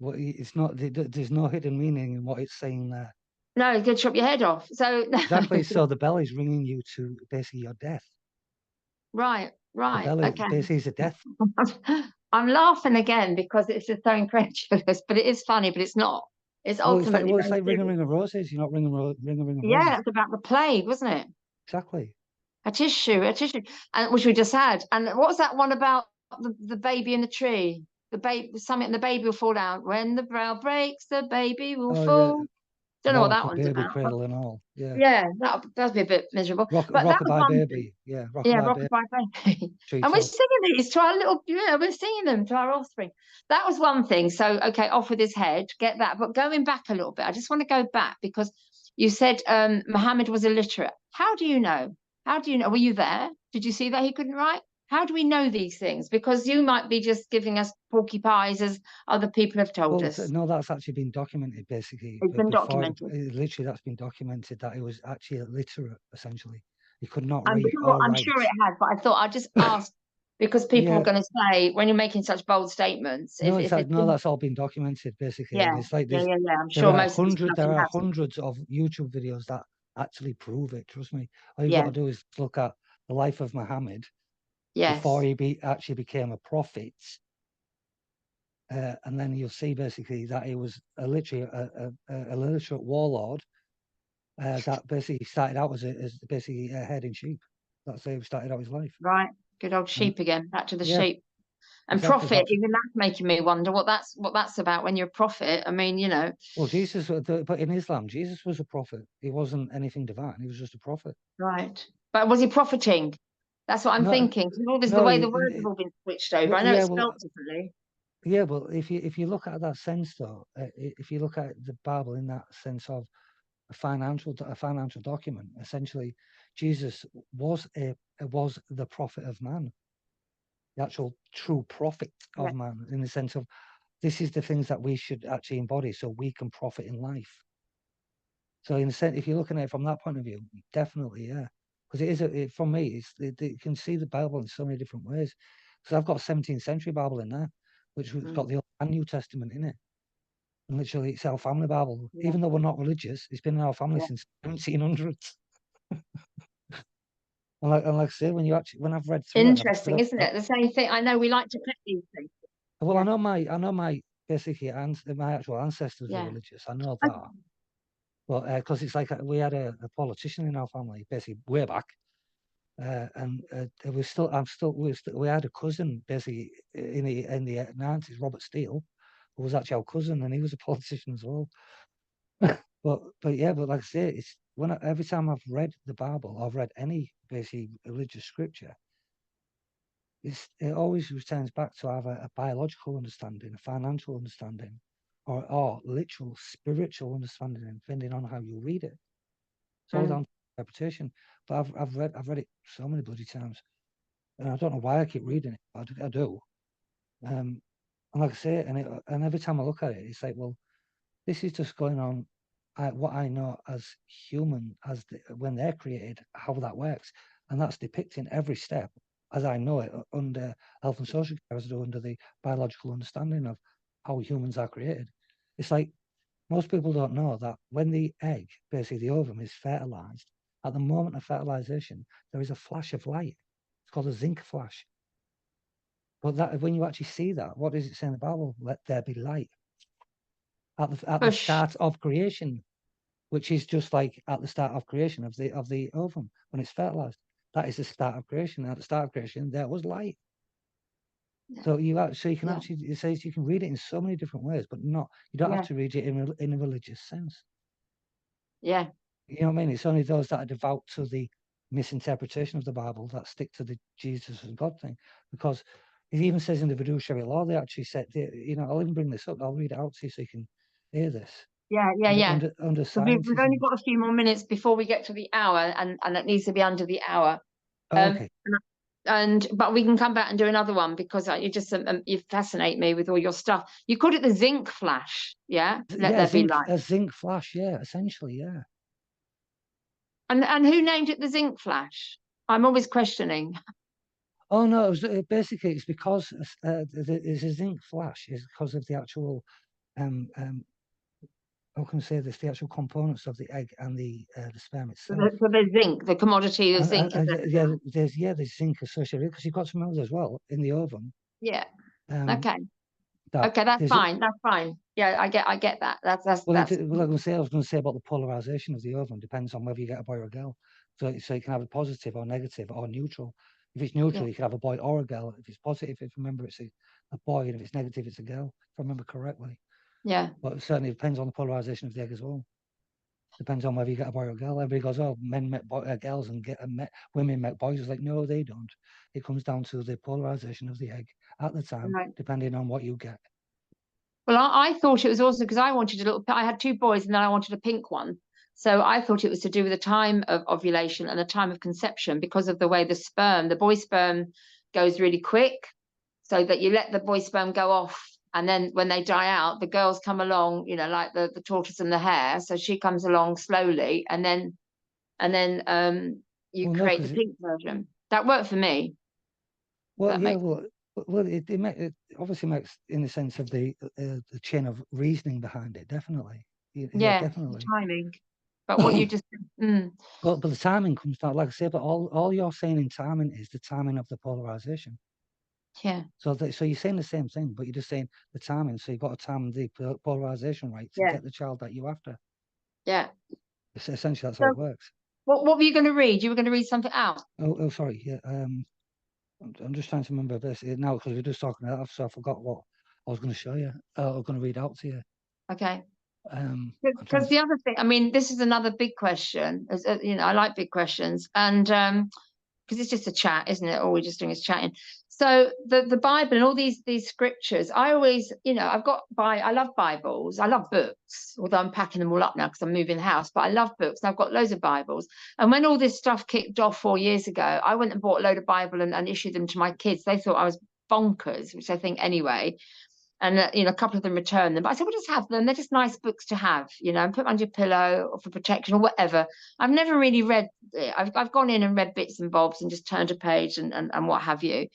A: Well, it's not. There's no hidden meaning in what it's saying there.
B: No, you could chop your head off. So
A: exactly. So the bell is ringing you to basically your death.
B: Right.
A: The bell is basically a death.
B: I'm laughing again because it's just so incredulous, but it is funny, but it's not. It's ultimately.
A: It's like ring a roses. You're not ring a roses.
B: Yeah, that's about the plague, wasn't it?
A: Exactly.
B: A tissue, and which we just had. And what was that one about the baby in the tree? The baby, something, the baby will fall down. When the bell breaks, the baby will fall.
A: Yeah.
B: Don't know what that one's
A: baby
B: about.
A: Cradle and all. Yeah.
B: Yeah, that'd be a bit miserable.
A: Rockabye baby. Yeah.
B: Rockabye baby. And we're singing these to our little. Yeah, we're singing them to our offspring. That was one thing. So okay, off with his head. Get that. But going back a little bit, I just want to go back because you said Muhammad was illiterate. How do you know? How do you know? Were you there? Did you see that he couldn't write? How do we know these things? Because you might be just giving us porky pies as other people have told us.
A: No, that's actually been documented, basically.
B: It's been documented.
A: Literally, that's been documented that he was actually illiterate, essentially. He could not read
B: I'm sure it has, but I thought I'd just ask because people are going to say, when you're making such bold statements.
A: No, that's all been documented, basically.
B: Yeah,
A: it's like
B: I'm sure
A: there are hundreds of YouTube videos that actually prove it. Trust me. All you've got to do is look at the life of Muhammad before he actually became a prophet, and then you'll see basically that he was literally a illiterate warlord that basically started out as basically herding sheep. That's how he started out his life.
B: Right, good old sheep again. Back to the sheep. And prophet, even that's making me wonder what that's about. When you're a prophet, I mean,
A: Well, Jesus, but in Islam, Jesus was a prophet. He wasn't anything divine. He was just a prophet.
B: Right, but was he profiting? That's what I'm thinking. All this, the way the words have all been switched over. I know it's spelled differently.
A: Yeah, well, if you look at that sense, though, if you look at the Bible in that sense of a financial document, essentially, Jesus was the prophet of man, the actual true prophet of man, in the sense of this is the things that we should actually embody so we can profit in life. So in a sense, if you're looking at it from that point of view, definitely, yeah. Because for me, you can see the Bible in so many different ways. Because I've got a 17th century Bible in there, which has got the Old and New Testament in it. And literally, it's our family Bible. Yeah. Even though we're not religious, it's been in our family since 1700s. And like I say, when I've read through
B: interesting, isn't it? The same thing. I know we like to pick these things.
A: Well, I know my basically my actual ancestors were religious. I know that. Well, because it's like we had a politician in our family, basically way back, and we had a cousin basically in the 90s, Robert Steele, who was actually our cousin, and he was a politician as well. but like I say, every time I've read the Bible, or I've read any basically religious scripture, it always returns back to either a biological understanding, a financial understanding, or literal spiritual understanding, depending on how you read it. It's all down to interpretation. But I've read it so many bloody times, and I don't know why I keep reading it. But I do. And like I say, and every time I look at it, it's like, well, this is just going on. What I know as human, when they're created, how that works, and that's depicting every step as I know it under health and social care, as I do under the biological understanding of how humans are created. It's like most people don't know that when the egg, basically the ovum, is fertilized, at the moment of fertilization, there is a flash of light. It's called a zinc flash. But that, when you actually see that, what does it say in the Bible? Let there be light. At the start of creation, which is just like at the start of creation of the ovum when it's fertilized. That is the start of creation. At the start of creation, there was light. Yeah. So you can actually, it says you can read it in so many different ways, but you don't have to read it in a religious sense.
B: Yeah.
A: You know what I mean? It's only those that are devout to the misinterpretation of the Bible that stick to the Jesus and God thing, because it even says in the fiduciary law, they actually said, I'll even bring this up. I'll read it out to you so you can hear this.
B: Yeah.
A: Under science,
B: we've only got a few more minutes before we get to the hour, and it needs to be under the hour.
A: Okay.
B: But we can come back and do another one, because you fascinate me with all your stuff. You called it the zinc flash, yeah? Let there be light.
A: A zinc flash, yeah, essentially, yeah.
B: And who named it the zinc flash? I'm always questioning.
A: Oh no, basically it's because there's a zinc flash is because of the actual how can I say this? The actual components of the egg and the sperm itself.
B: So the zinc, the commodity of zinc.
A: There's zinc associated, because you've got to remember as well in the ovum.
B: Yeah. Okay. Okay, that's fine. That's fine. Yeah, I get that. That's
A: well, I was going to say about the polarization of the ovum depends on whether you get a boy or a girl. So you can have a positive or negative or neutral. If it's neutral, you can have a boy or a girl. If it's positive, remember it's a boy, and if it's negative, it's a girl, if I remember correctly.
B: Yeah.
A: But it certainly depends on the polarization of the egg as well. Depends on whether you get a boy or a girl. Everybody goes, oh, men met girls and women met boys. It's like, no, they don't. It comes down to the polarization of the egg at the time, depending on what you get.
B: Well, I thought it was also because I had two boys and then I wanted a pink one. So I thought it was to do with the time of ovulation and the time of conception, because of the way the boy sperm goes really quick, so that you let the boy sperm go off, and then when they die out, the girls come along, like the tortoise and the hare. So she comes along slowly, and then you create the pink version. That worked for me.
A: Well, yeah, well, it obviously makes, in the sense of the chain of reasoning behind it, definitely.
B: Yeah,
A: definitely.
B: The timing. But what you just
A: but the timing comes down, like I say, but all you're saying in timing is the timing of the polarization.
B: Yeah.
A: So you're saying the same thing, but you're just saying the timing. So you've got to time the polarization right to get the child that you're after.
B: Yeah.
A: Essentially, that's how it works.
B: What were you going to read? You were going to read something out.
A: Oh, sorry. Yeah. I'm just trying to remember this now, because we're just talking about it, so I forgot what I was going to show you. I was going to read out to you.
B: Okay. Because the other thing, I mean, this is another big question. I like big questions, and because it's just a chat, isn't it? All we're just doing is chatting. So the Bible and all these scriptures, I always, I love Bibles, I love books, although I'm packing them all up now because I'm moving house, but I love books. I've got loads of Bibles. And when all this stuff kicked off 4 years ago, I went and bought a load of Bible and issued them to my kids. They thought I was bonkers, which I think anyway. And a couple of them returned them, but I said, we'll just have them. They're just nice books to have, and put them under your pillow or for protection or whatever. I've never really read it. I've gone in and read bits and bobs and just turned a page and what have you.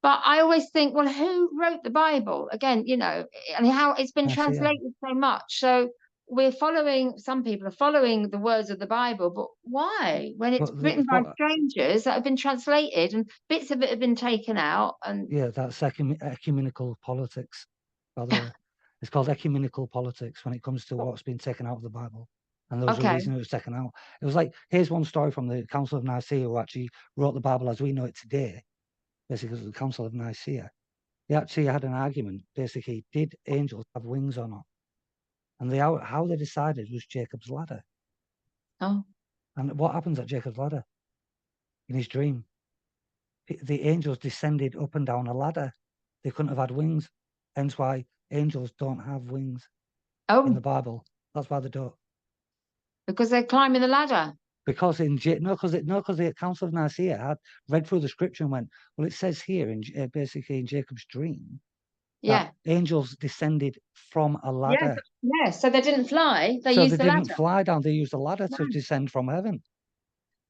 B: But I always think, well, who wrote the Bible? Again, and how it's been translated so much. So some people are following the words of the Bible, but why? When it's written by strangers that have been translated and bits of it have been taken out. And
A: yeah, that's ecumenical politics, by the way. It's called ecumenical politics when it comes to what's been taken out of the Bible. And there was a reason it was taken out. It was like, here's one story from the Council of Nicaea, who actually wrote the Bible as we know it today, basically the Council of Nicaea. They actually had an argument, basically, did angels have wings or not? And how they decided was Jacob's ladder.
B: Oh.
A: And what happens at Jacob's ladder? In his dream, the angels descended up and down a ladder. They couldn't have had wings. Hence why angels don't have wings in the
B: Oh,
A: Bible. That's why they don't.
B: because they're climbing the ladder.
A: Because because the Council of Nicaea had read through the scripture and went, well, it says here in basically in Jacob's dream
B: Yeah.
A: that angels descended from a
B: Yeah.
A: ladder.
B: Yeah. So they didn't fly. They
A: So
B: used
A: they
B: the
A: didn't
B: ladder.
A: fly down, they used a ladder
B: No.
A: to descend from heaven.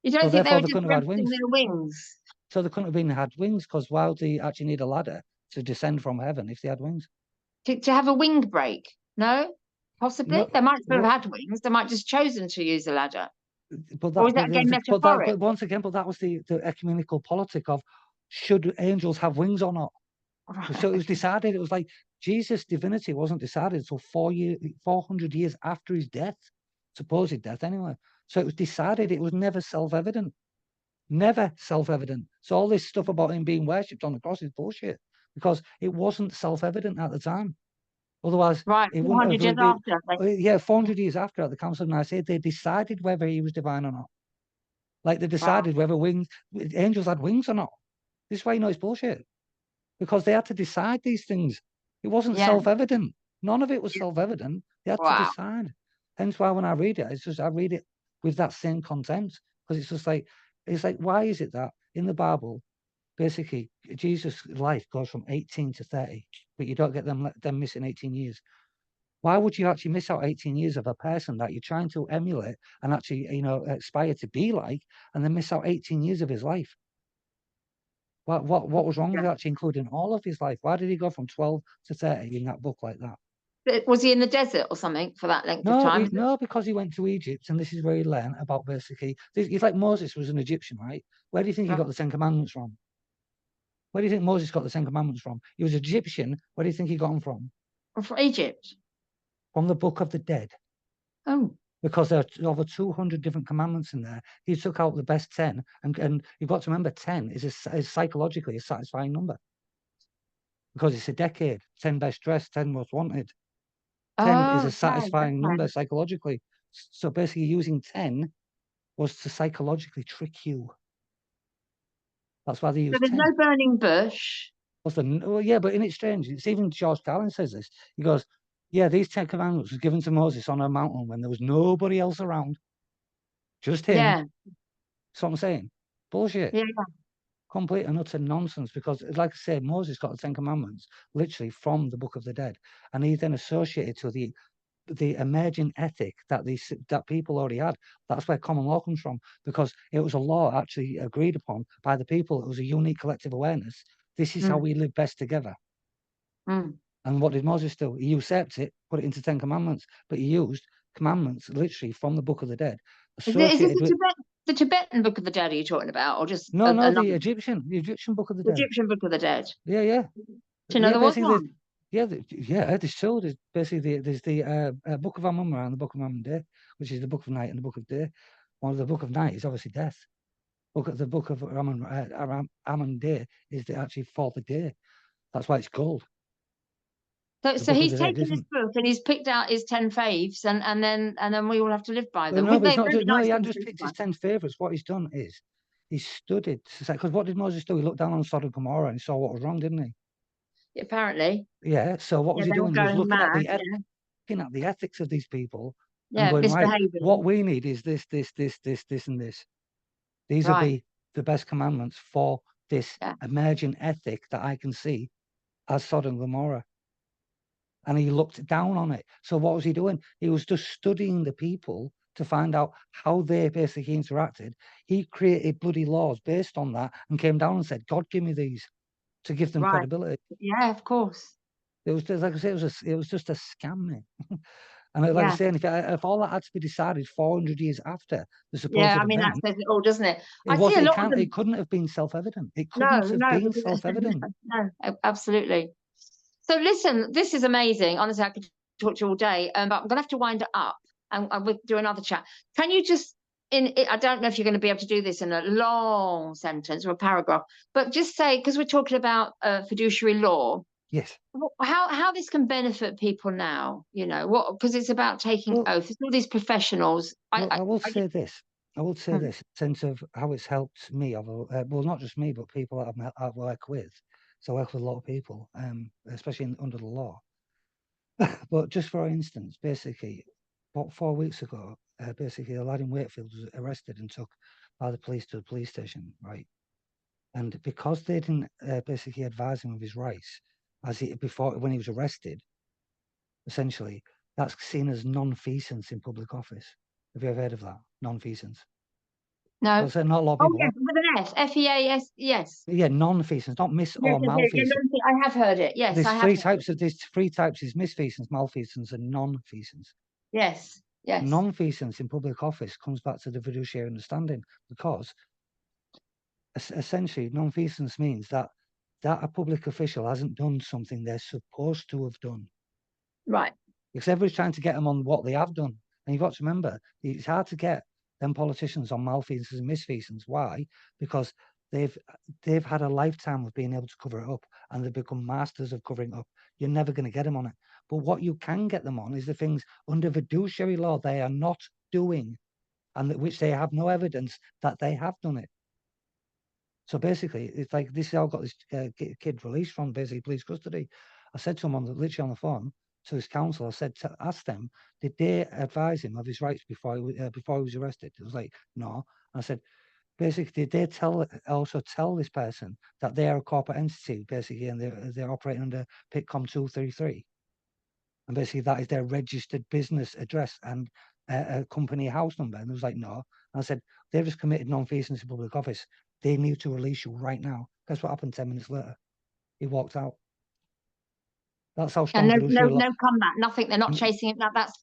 B: You don't
A: So
B: think they
A: therefore
B: were
A: they
B: just
A: couldn't have had
B: resting
A: wings.
B: their wings?
A: So they couldn't have had wings, because why would they actually need a ladder to descend from heaven if they had wings?
B: To have a wing break? No? Possibly.
A: No,
B: They might have
A: what?
B: had wings. They might just chosen to use the ladder.
A: But
B: Or
A: that,
B: is that again
A: but
B: metaphoric?
A: once again, but that was the ecumenical politic of should angels have wings or not. So it was decided. It was like Jesus' divinity wasn't decided until 400 years after his death, supposed death anyway. So it was decided. It was never self-evident. Never self-evident. So all this stuff about him being worshipped on the cross is bullshit, because it wasn't self-evident at the time. Otherwise,
B: Right,
A: it wouldn't
B: 400 years
A: have.
B: after.
A: Yeah, 400 years after, at the Council of Nicaea, they decided whether he was divine or not. Like they
B: Wow.
A: decided whether angels had wings or not. This is why you know it's bullshit, because they had to decide these things. It wasn't
B: Yeah.
A: self-evident. None of it was self-evident. They had to
B: Wow.
A: decide. Hence why when I read it, it's just I read it with that same content, because it's just like why is it that in the Bible, basically Jesus' life goes from 18 to 30, but you don't get them missing 18 years? Why would you actually miss out 18 years of a person that you're trying to emulate and actually, aspire to be like, and then miss out 18 years of his life? What was wrong with actually including all of his life? Why did he go from 12 to 30 in that book like that?
B: Was he in the desert or something for that length of time?
A: No, because he went to Egypt, and this is where he learned about basically. It's like Moses was an Egyptian, right? Where do you think he got the Ten Commandments from? Where do you think Moses got the Ten Commandments from? He was Egyptian. Where do you think he got them from?
B: From Egypt.
A: From the Book of the Dead.
B: Oh.
A: Because there are over 200 different commandments in there. He took out the best 10, and you've got to remember 10 is psychologically a satisfying number, because it's a decade. 10 best dressed, 10 most wanted. 10 is
B: Oh,
A: a
B: okay.
A: satisfying number psychologically. So basically using 10 was to psychologically trick you. That's why they
B: So
A: use
B: there's
A: 10.
B: no burning bush.
A: Well, yeah, but in it strange. It's even George Carlin says this. He goes, yeah, these 10 commandments was given to Moses on a mountain when there was nobody else around, just him.
B: Yeah.
A: That's what I'm saying. Bullshit.
B: Yeah.
A: Complete and utter nonsense, because, like I said, Moses got the Ten Commandments literally from the Book of the Dead, and he then associated to the emerging ethic that people already had. That's where common law comes from, because it was a law actually agreed upon by the people. It was a unique collective awareness. This is how we live best together. And what did Moses do? He usurped it, put it into 10 Commandments, but he used commandments literally from the Book of the Dead,
B: Is this
A: associated with.
B: the Tibetan Book of the Dead are you talking about, or just
A: No,
B: another
A: the Egyptian Book of the Dead.
B: Egyptian Book of the Dead?
A: Yeah, yeah.
B: Do you know there was one?
A: Yeah, there's two. There's basically there's the Book of Amun-Ra and the Book of Amun-Day, which is the Book of Night and the Book of Day. One of the Book of Night is obviously death. The Book of Amun-Day is actually for the day. That's why it's gold.
B: So he's taken this book and he's picked out his 10 faves, and then we all have to live by them.
A: No, but
B: Really
A: no,
B: nice
A: he hadn't just picked his 10 favorites. What he's done is he's studied, because what did Moses do? He looked down on Sodom and Gomorrah and he saw what was wrong, didn't he?
B: Apparently.
A: Yeah. So what was he doing? He was looking at the ethics of these people, and going, right, what we need is this, and this. These will be the best commandments for this emerging ethic that I can see as Sodom and Gomorrah. And he looked down on it. So what was he doing? He was just studying the people to find out how they basically interacted. He created bloody laws based on that and came down and said, God, give me these, to give them credibility.
B: Yeah, of course.
A: It was just, like I say, it was just a scam, man. And like I say, if all that had to be decided 400 years after the supposed
B: I mean,
A: event,
B: that says it all, doesn't it?
A: it couldn't have been self-evident. It couldn't have been self-evident.
B: No, absolutely. So listen, this is amazing. Honestly, I could talk to you all day, but I'm going to have to wind it up, and we'll do another chat. Can you just, I don't know if you're going to be able to do this in a long sentence or a paragraph, but just say, because we're talking about fiduciary law.
A: Yes.
B: How this can benefit people now, because it's about taking oath. It's all these professionals.
A: I will say this. I would say this, in sense of how it's helped me, well, not just me, but people that I work with. So I work with a lot of people, especially under the law. But just for instance, basically, about 4 weeks ago, basically a lad in Wakefield was arrested and took by the police to the police station, right? And because they didn't basically advise him of his rights, when he was arrested, essentially, that's seen as non-feasance in public office. Have you ever heard of that? Non-feasance.
B: No.
A: Well, so not a lot of
B: Oh,
A: people
B: yes,
A: have.
B: with an S. F-E-A-S. Yes.
A: Yeah, non-feasance, not mis
B: Yes,
A: or
B: yes, yes, yeah,
A: malfeasance.
B: I have heard it. Yes, I
A: There's
B: have
A: three
B: heard
A: types
B: it.
A: of there's three types: is misfeasance, malfeasance, and non-feasance.
B: Yes, yes.
A: Non-feasance in public office comes back to the fiduciary understanding, because essentially non-feasance means that a public official hasn't done something they're supposed to have done.
B: Right.
A: Because everybody's trying to get them on what they have done. And you've got to remember, it's hard to get them politicians on malfeasance and misfeasance. Why? Because they've had a lifetime of being able to cover it up, and they've become masters of covering it up. You're never going to get them on it. But what you can get them on is the things under fiduciary law they are not doing, and which they have no evidence that they have done it. So basically, it's like, this is how I got this kid released from basically police custody. I said to him literally on the phone, to his counsel, I said, ask them, did they advise him of his rights before he was arrested? It was like, no. And I said, basically, did they also tell this person that they are a corporate entity, basically, and they're operating under PITCOM 233? And basically, that is their registered business address and a company house number. And it was like, no. And I said, they've just committed non-feasance in public office. They need to release you right now. Guess what happened 10 minutes later? He walked out. That's how strong
B: And
A: fiduciary law.
B: no comeback, nothing. They're not chasing it. That's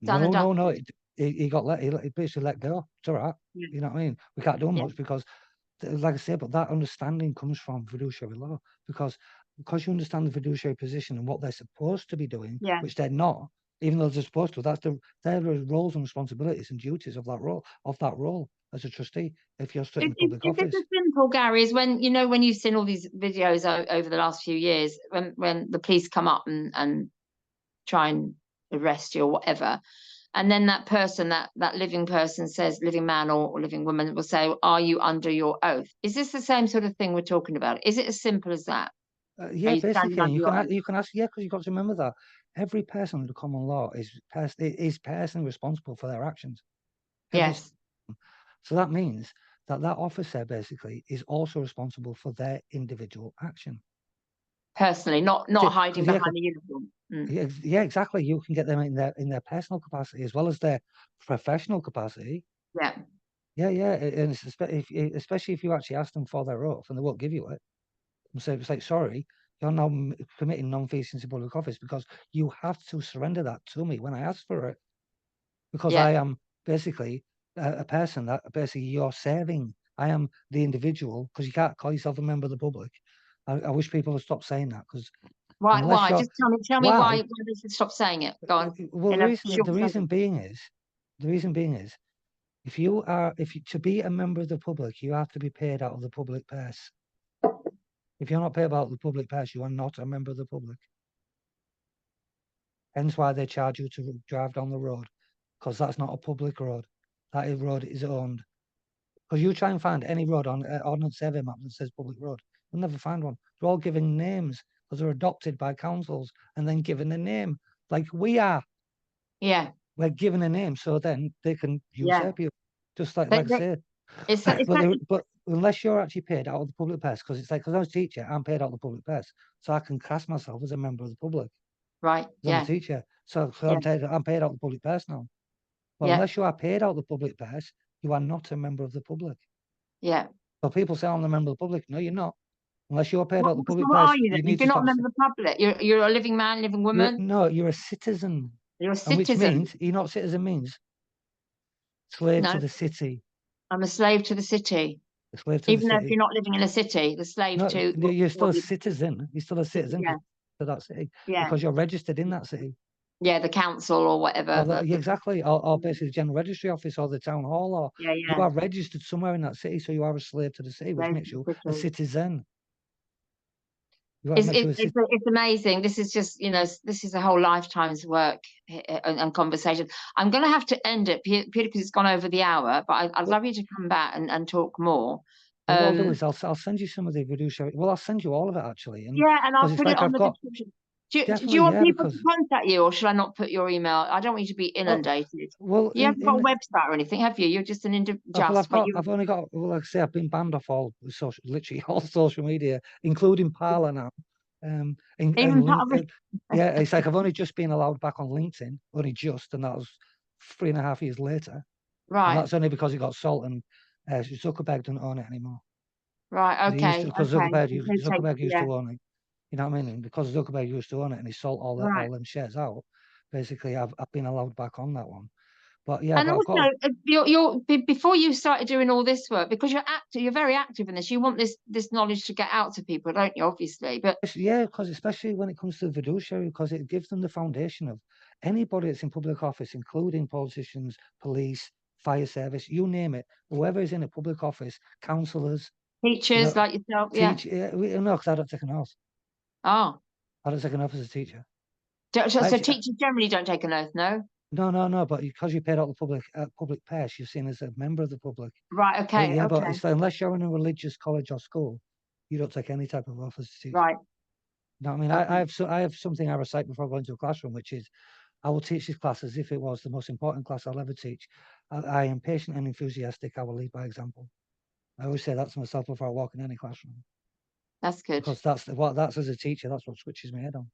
B: done and done.
A: No. He got he basically let go. It's all right.
B: Yeah.
A: You know what I mean? We can't do
B: Yeah.
A: much because, like I say, but that understanding comes from fiduciary law, because you understand the fiduciary position and what they're supposed to be doing,
B: Yeah.
A: which they're not, even though they're supposed to. That's their roles and responsibilities and duties of that role as a trustee, if you're sitting in public
B: Is
A: office.
B: it as simple, Gary, is when you've seen all these videos over the last few years, when the police come up and try and arrest you or whatever, and then that person, that living person says, living man or living woman will say, are you under your oath? Is this the same sort of thing we're talking about? Is it as simple as that?
A: Yeah,
B: Are you
A: basically,
B: standing under your oath?
A: you can ask, yeah, because you've got to remember that every person under common law is personally responsible for their actions.
B: Yes.
A: So that means that officer basically is also responsible for their individual action.
B: Personally, not hiding behind the uniform.
A: Yeah, exactly. You can get them in their personal capacity as well as their professional capacity.
B: Yeah.
A: Yeah, and especially if you actually ask them for their oath and they won't give you it. So it's like, sorry, you're now committing non-feasance in public office because you have to surrender that to me when I ask for it, because I am basically a person that basically you're serving. I am the individual, because you can't call yourself a member of the public. I wish people would stop saying that, because
B: Why?
A: unless you're,
B: Just tell me why they should stop saying it. Go on.
A: well,
B: In a short
A: the reason
B: sentence.
A: being is, to be a member of the public, you have to be paid out of the public purse. If you're not paid out of the public purse, you are not a member of the public. Hence why they charge you to drive down the road, because that's not a public road. That road is owned. Because you try and find any road on ordnance survey map that says public road, you'll never find one. They're all given names because they're adopted by councils and then given a name, like we are.
B: Yeah.
A: We're given a name, so then they can usurp you. Just like I said. But unless you're actually paid out of the public purse, because it's like, because I was a teacher, I'm paid out of the public purse, so I can class myself as a member of the public.
B: Right.
A: I'm a teacher, so I'm paid out of the public purse now. But unless you are paid out of the public purse, you are not a member of the public.
B: Yeah.
A: So people say I'm a member of the public. No, you're not. Unless you're paid out the public
B: What
A: purse,
B: are you then? If you're not a member of the public, you're a living man, living woman.
A: No, you're a citizen.
B: You're a
A: and which
B: citizen.
A: means citizen means slave to the city.
B: I'm a slave to the city.
A: A slave to
B: Even
A: the
B: though
A: city.
B: if you're not living in a city, the slave to.
A: You're still a citizen. You're still a citizen to that city because you're registered in that city.
B: Yeah, the council or whatever.
A: Exactly, or basically the general registry office or the town hall, or you are registered somewhere in that city, so you are a slave to the city, which makes you a citizen. You want to make sure
B: It's amazing. This is just, this is a whole lifetime's work and conversation. I'm going to have to end it purely because it's gone over the hour, but I'd love you to come back and talk more.
A: what I'll do is I'll send you some of the fiduciary. Well, I'll send you all of it actually, and
B: yeah, and I'll
A: because it's
B: put it
A: like
B: on
A: I've
B: the
A: got
B: description. Do you
A: definitely,
B: want
A: yeah,
B: people to
A: because
B: contact you, or should I not put your email? I don't want you to be inundated.
A: well,
B: You haven't got a website or anything, have you? You're just an
A: well,
B: but you.
A: I've only got, well, like I say, I've been banned off literally all social media, including Parler now.
B: Even part of
A: Yeah, it's like I've only just been allowed back on LinkedIn, only just, and that was 3.5 years later. And
B: Right,
A: that's only because it got sold and Zuckerberg doesn't own it anymore.
B: right, okay,
A: Because
B: okay.
A: Zuckerberg used
B: Yeah,
A: to own it. You know what I mean? And because Zuckerberg used to own it and he sold
B: right.
A: all them shares out, basically I've been allowed back on that one. But yeah,
B: And
A: but I've got
B: also, before you started doing all this work, because you're active, you're very active in this. You want this knowledge to get out to people, don't you? Obviously, but
A: yeah, because especially when it comes to the fiduciary, because it gives them the foundation of anybody that's in public office, including politicians, police, fire service, you name it, whoever is in a public office, councillors,
B: teachers like yourself, yeah.
A: teach. No, because I don't take an oath.
B: Oh,
A: I don't take an oath as a teacher.
B: so teachers generally don't take an oath, no?
A: No, but because you paid out the public purse, you're seen as a member of the public.
B: Right, okay,
A: Yeah, but
B: okay,
A: it's unless you're in a religious college or school, you don't take any type of oath as a teacher.
B: right.
A: No, I mean,
B: Okay.
A: I have something I recite before I go into a classroom, which is I will teach this class as if it was the most important class I'll ever teach. I am patient and enthusiastic. I will lead by example. I always say that to myself before I walk in any classroom
B: That's good.
A: because that's as a teacher. That's what switches my head on.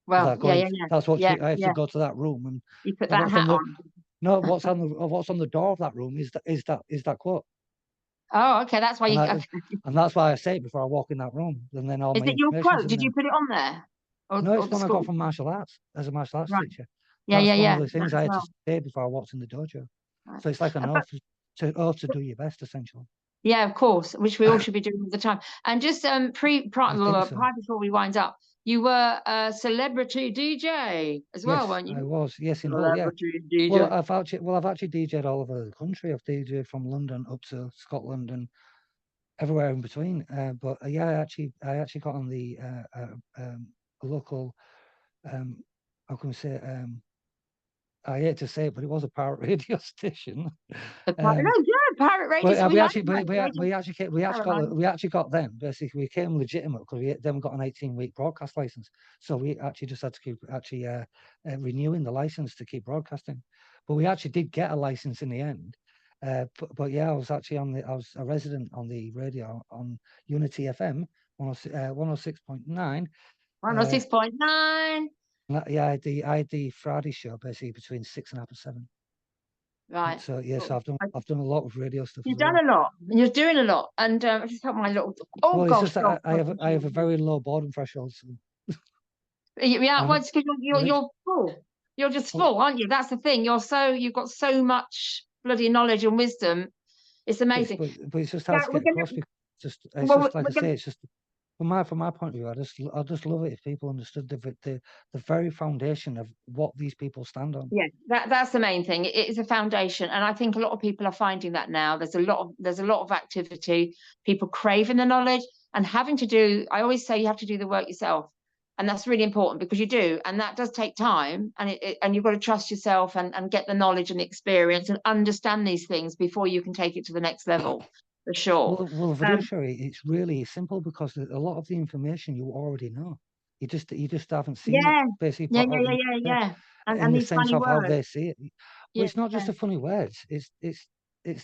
B: Well, yeah.
A: That's what
B: Yeah,
A: I have to
B: yeah.
A: go to that room and
B: You put
A: and
B: that
A: what's on
B: hat
A: the
B: on.
A: no what's on the door of that room is that quote.
B: Oh, okay. That's why
A: And,
B: you.
A: I,
B: Okay.
A: and that's why I say it before I walk in that room. And then all
B: Is
A: my
B: it your
A: information's
B: quote?
A: in
B: Did
A: there.
B: you put it on there,
A: No,
B: or
A: it's
B: the
A: one I got
B: school?
A: from martial arts as a martial arts
B: Right.
A: teacher.
B: Yeah,
A: That's one of the
B: that
A: things
B: as
A: I had to
B: well.
A: say before I walked in the dojo.
B: Right.
A: So it's like an
B: But
A: oath to do your best, essentially.
B: yeah, of course, which we all should be doing all the time. And just
A: I think so.
B: before we wind up, you were a celebrity DJ as well,
A: Yes,
B: weren't
A: I
B: you?
A: was. Yes, in Hull. Yeah.
B: Celebrity DJ.
A: I've actually DJed all over the country. I've DJed from London up to Scotland and everywhere in between. But yeah, I actually got on the local. How can we say? I hate to say it, but it was a pirate radio station.
B: No, yeah, pirate radio. So we like
A: We actually got them. Basically, we became legitimate because we then got an 18-week broadcast license. So we actually just had to keep renewing the license to keep broadcasting. But we actually did get a license in the end. But yeah, I was a resident on the radio on Unity FM 106.9.
B: 106.9.
A: Yeah, I had the Friday show basically between 6.5 and 7.
B: Right.
A: So yeah,
B: Cool.
A: I've done a lot of radio stuff
B: You've
A: as
B: done
A: well.
B: a lot. You're doing a lot. And I just help my little. Oh
A: Well, it's
B: gosh,
A: just that I have a very low boredom threshold. So
B: yeah. Well,
A: and
B: it's because you're full. You're just
A: well,
B: full, aren't you? That's the thing. You've got so much bloody knowledge and wisdom. It's amazing.
A: but it's just hard
B: Yeah,
A: to
B: we're
A: get
B: gonna.
A: across because it's
B: Well,
A: just like
B: we're
A: I
B: gonna.
A: say, it's just from my point of view, I just love it if people understood the very foundation of what these people stand on.
B: Yeah, that's the main thing. It is a foundation, and I think a lot of people are finding that now. There's a lot of activity, people craving the knowledge and having to do. I always say you have to do the work yourself, and that's really important because you do, and that does take time. And you've got to trust yourself and get the knowledge and the experience and understand these things before you can take it to the next level, for sure.
A: Well, fiduciary, it's really simple because a lot of the information you already know. You just haven't seen it
B: Yeah,
A: basically put out
B: yeah.
A: in
B: And
A: the
B: these
A: sense
B: funny
A: of how
B: words.
A: they see it. Well,
B: Yeah,
A: it's not just the funny words. It's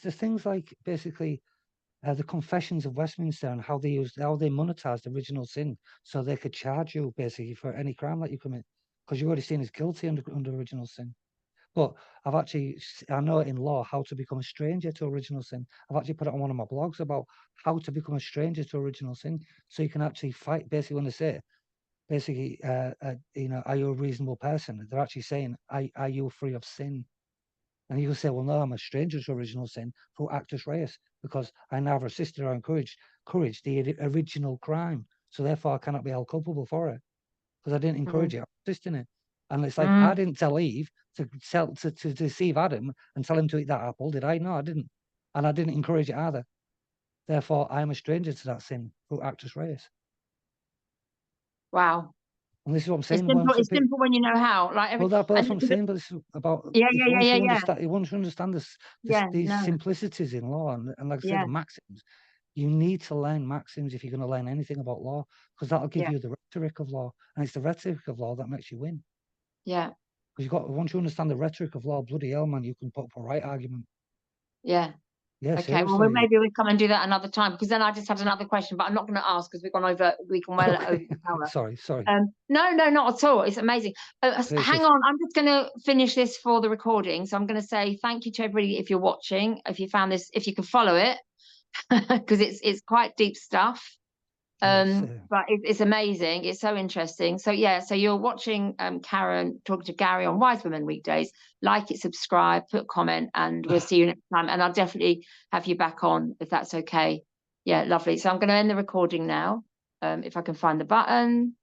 A: the things like basically the Confessions of Westminster and how they monetized original sin so they could charge you basically for any crime that you commit because you're already seen as guilty under original sin. But I know in law how to become a stranger to original sin. I've actually put it on one of my blogs about how to become a stranger to original sin, so you can actually fight. Basically, when they say, basically, are you a reasonable person? They're actually saying, are you free of sin? And you can say, well, no, I'm a stranger to original sin through actus reus because I neither assisted or encouraged the original crime, so therefore I cannot be held culpable for it because I didn't encourage it, I assist in it. And it's like I didn't tell Eve to deceive Adam and tell him to eat that apple, did I? No, I didn't. And I didn't encourage it either. Therefore, I am a stranger to that sin through actus reus.
B: Wow.
A: And this is what I'm
B: It's
A: saying.
B: simple. It's simple when you know how. Like every,
A: Well, that's
B: and
A: what I'm saying. But it's about
B: yeah,
A: if
B: yeah,
A: you
B: yeah,
A: want
B: yeah,
A: to
B: yeah,
A: understand, you want to understand
B: yeah.
A: these
B: No,
A: simplicities in law, and like I said,
B: yeah,
A: the maxims. You need to learn maxims if you're going to learn anything about law, because that'll give
B: yeah,
A: you the rhetoric of law, and it's the rhetoric of law that makes you win.
B: yeah,
A: Because you got once you understand the rhetoric of law, bloody hell, man, you can put up a right argument.
B: yeah.
A: Yeah,
B: Okay, well,
A: seriously.
B: maybe we'll come and do that another time, because then I just had another question, but I'm not going to ask because we've gone over, we can well over
A: Okay.
B: the hour.
A: Sorry.
B: No, no, not at all. It's amazing.
A: It's
B: Hang
A: just
B: on, I'm just going to finish this for the recording. So I'm going to say thank you to everybody if you're watching, if you found this, if you can follow it, because it's quite deep stuff.
A: yes.
B: But it's amazing. It's so interesting. So yeah, so you're watching Karen talking to Gary on Wise Women weekdays. Like it, subscribe, put a comment, and we'll see you next time. And I'll definitely have you back on if that's okay. Yeah, lovely. So I'm going to end the recording now. If I can find the button.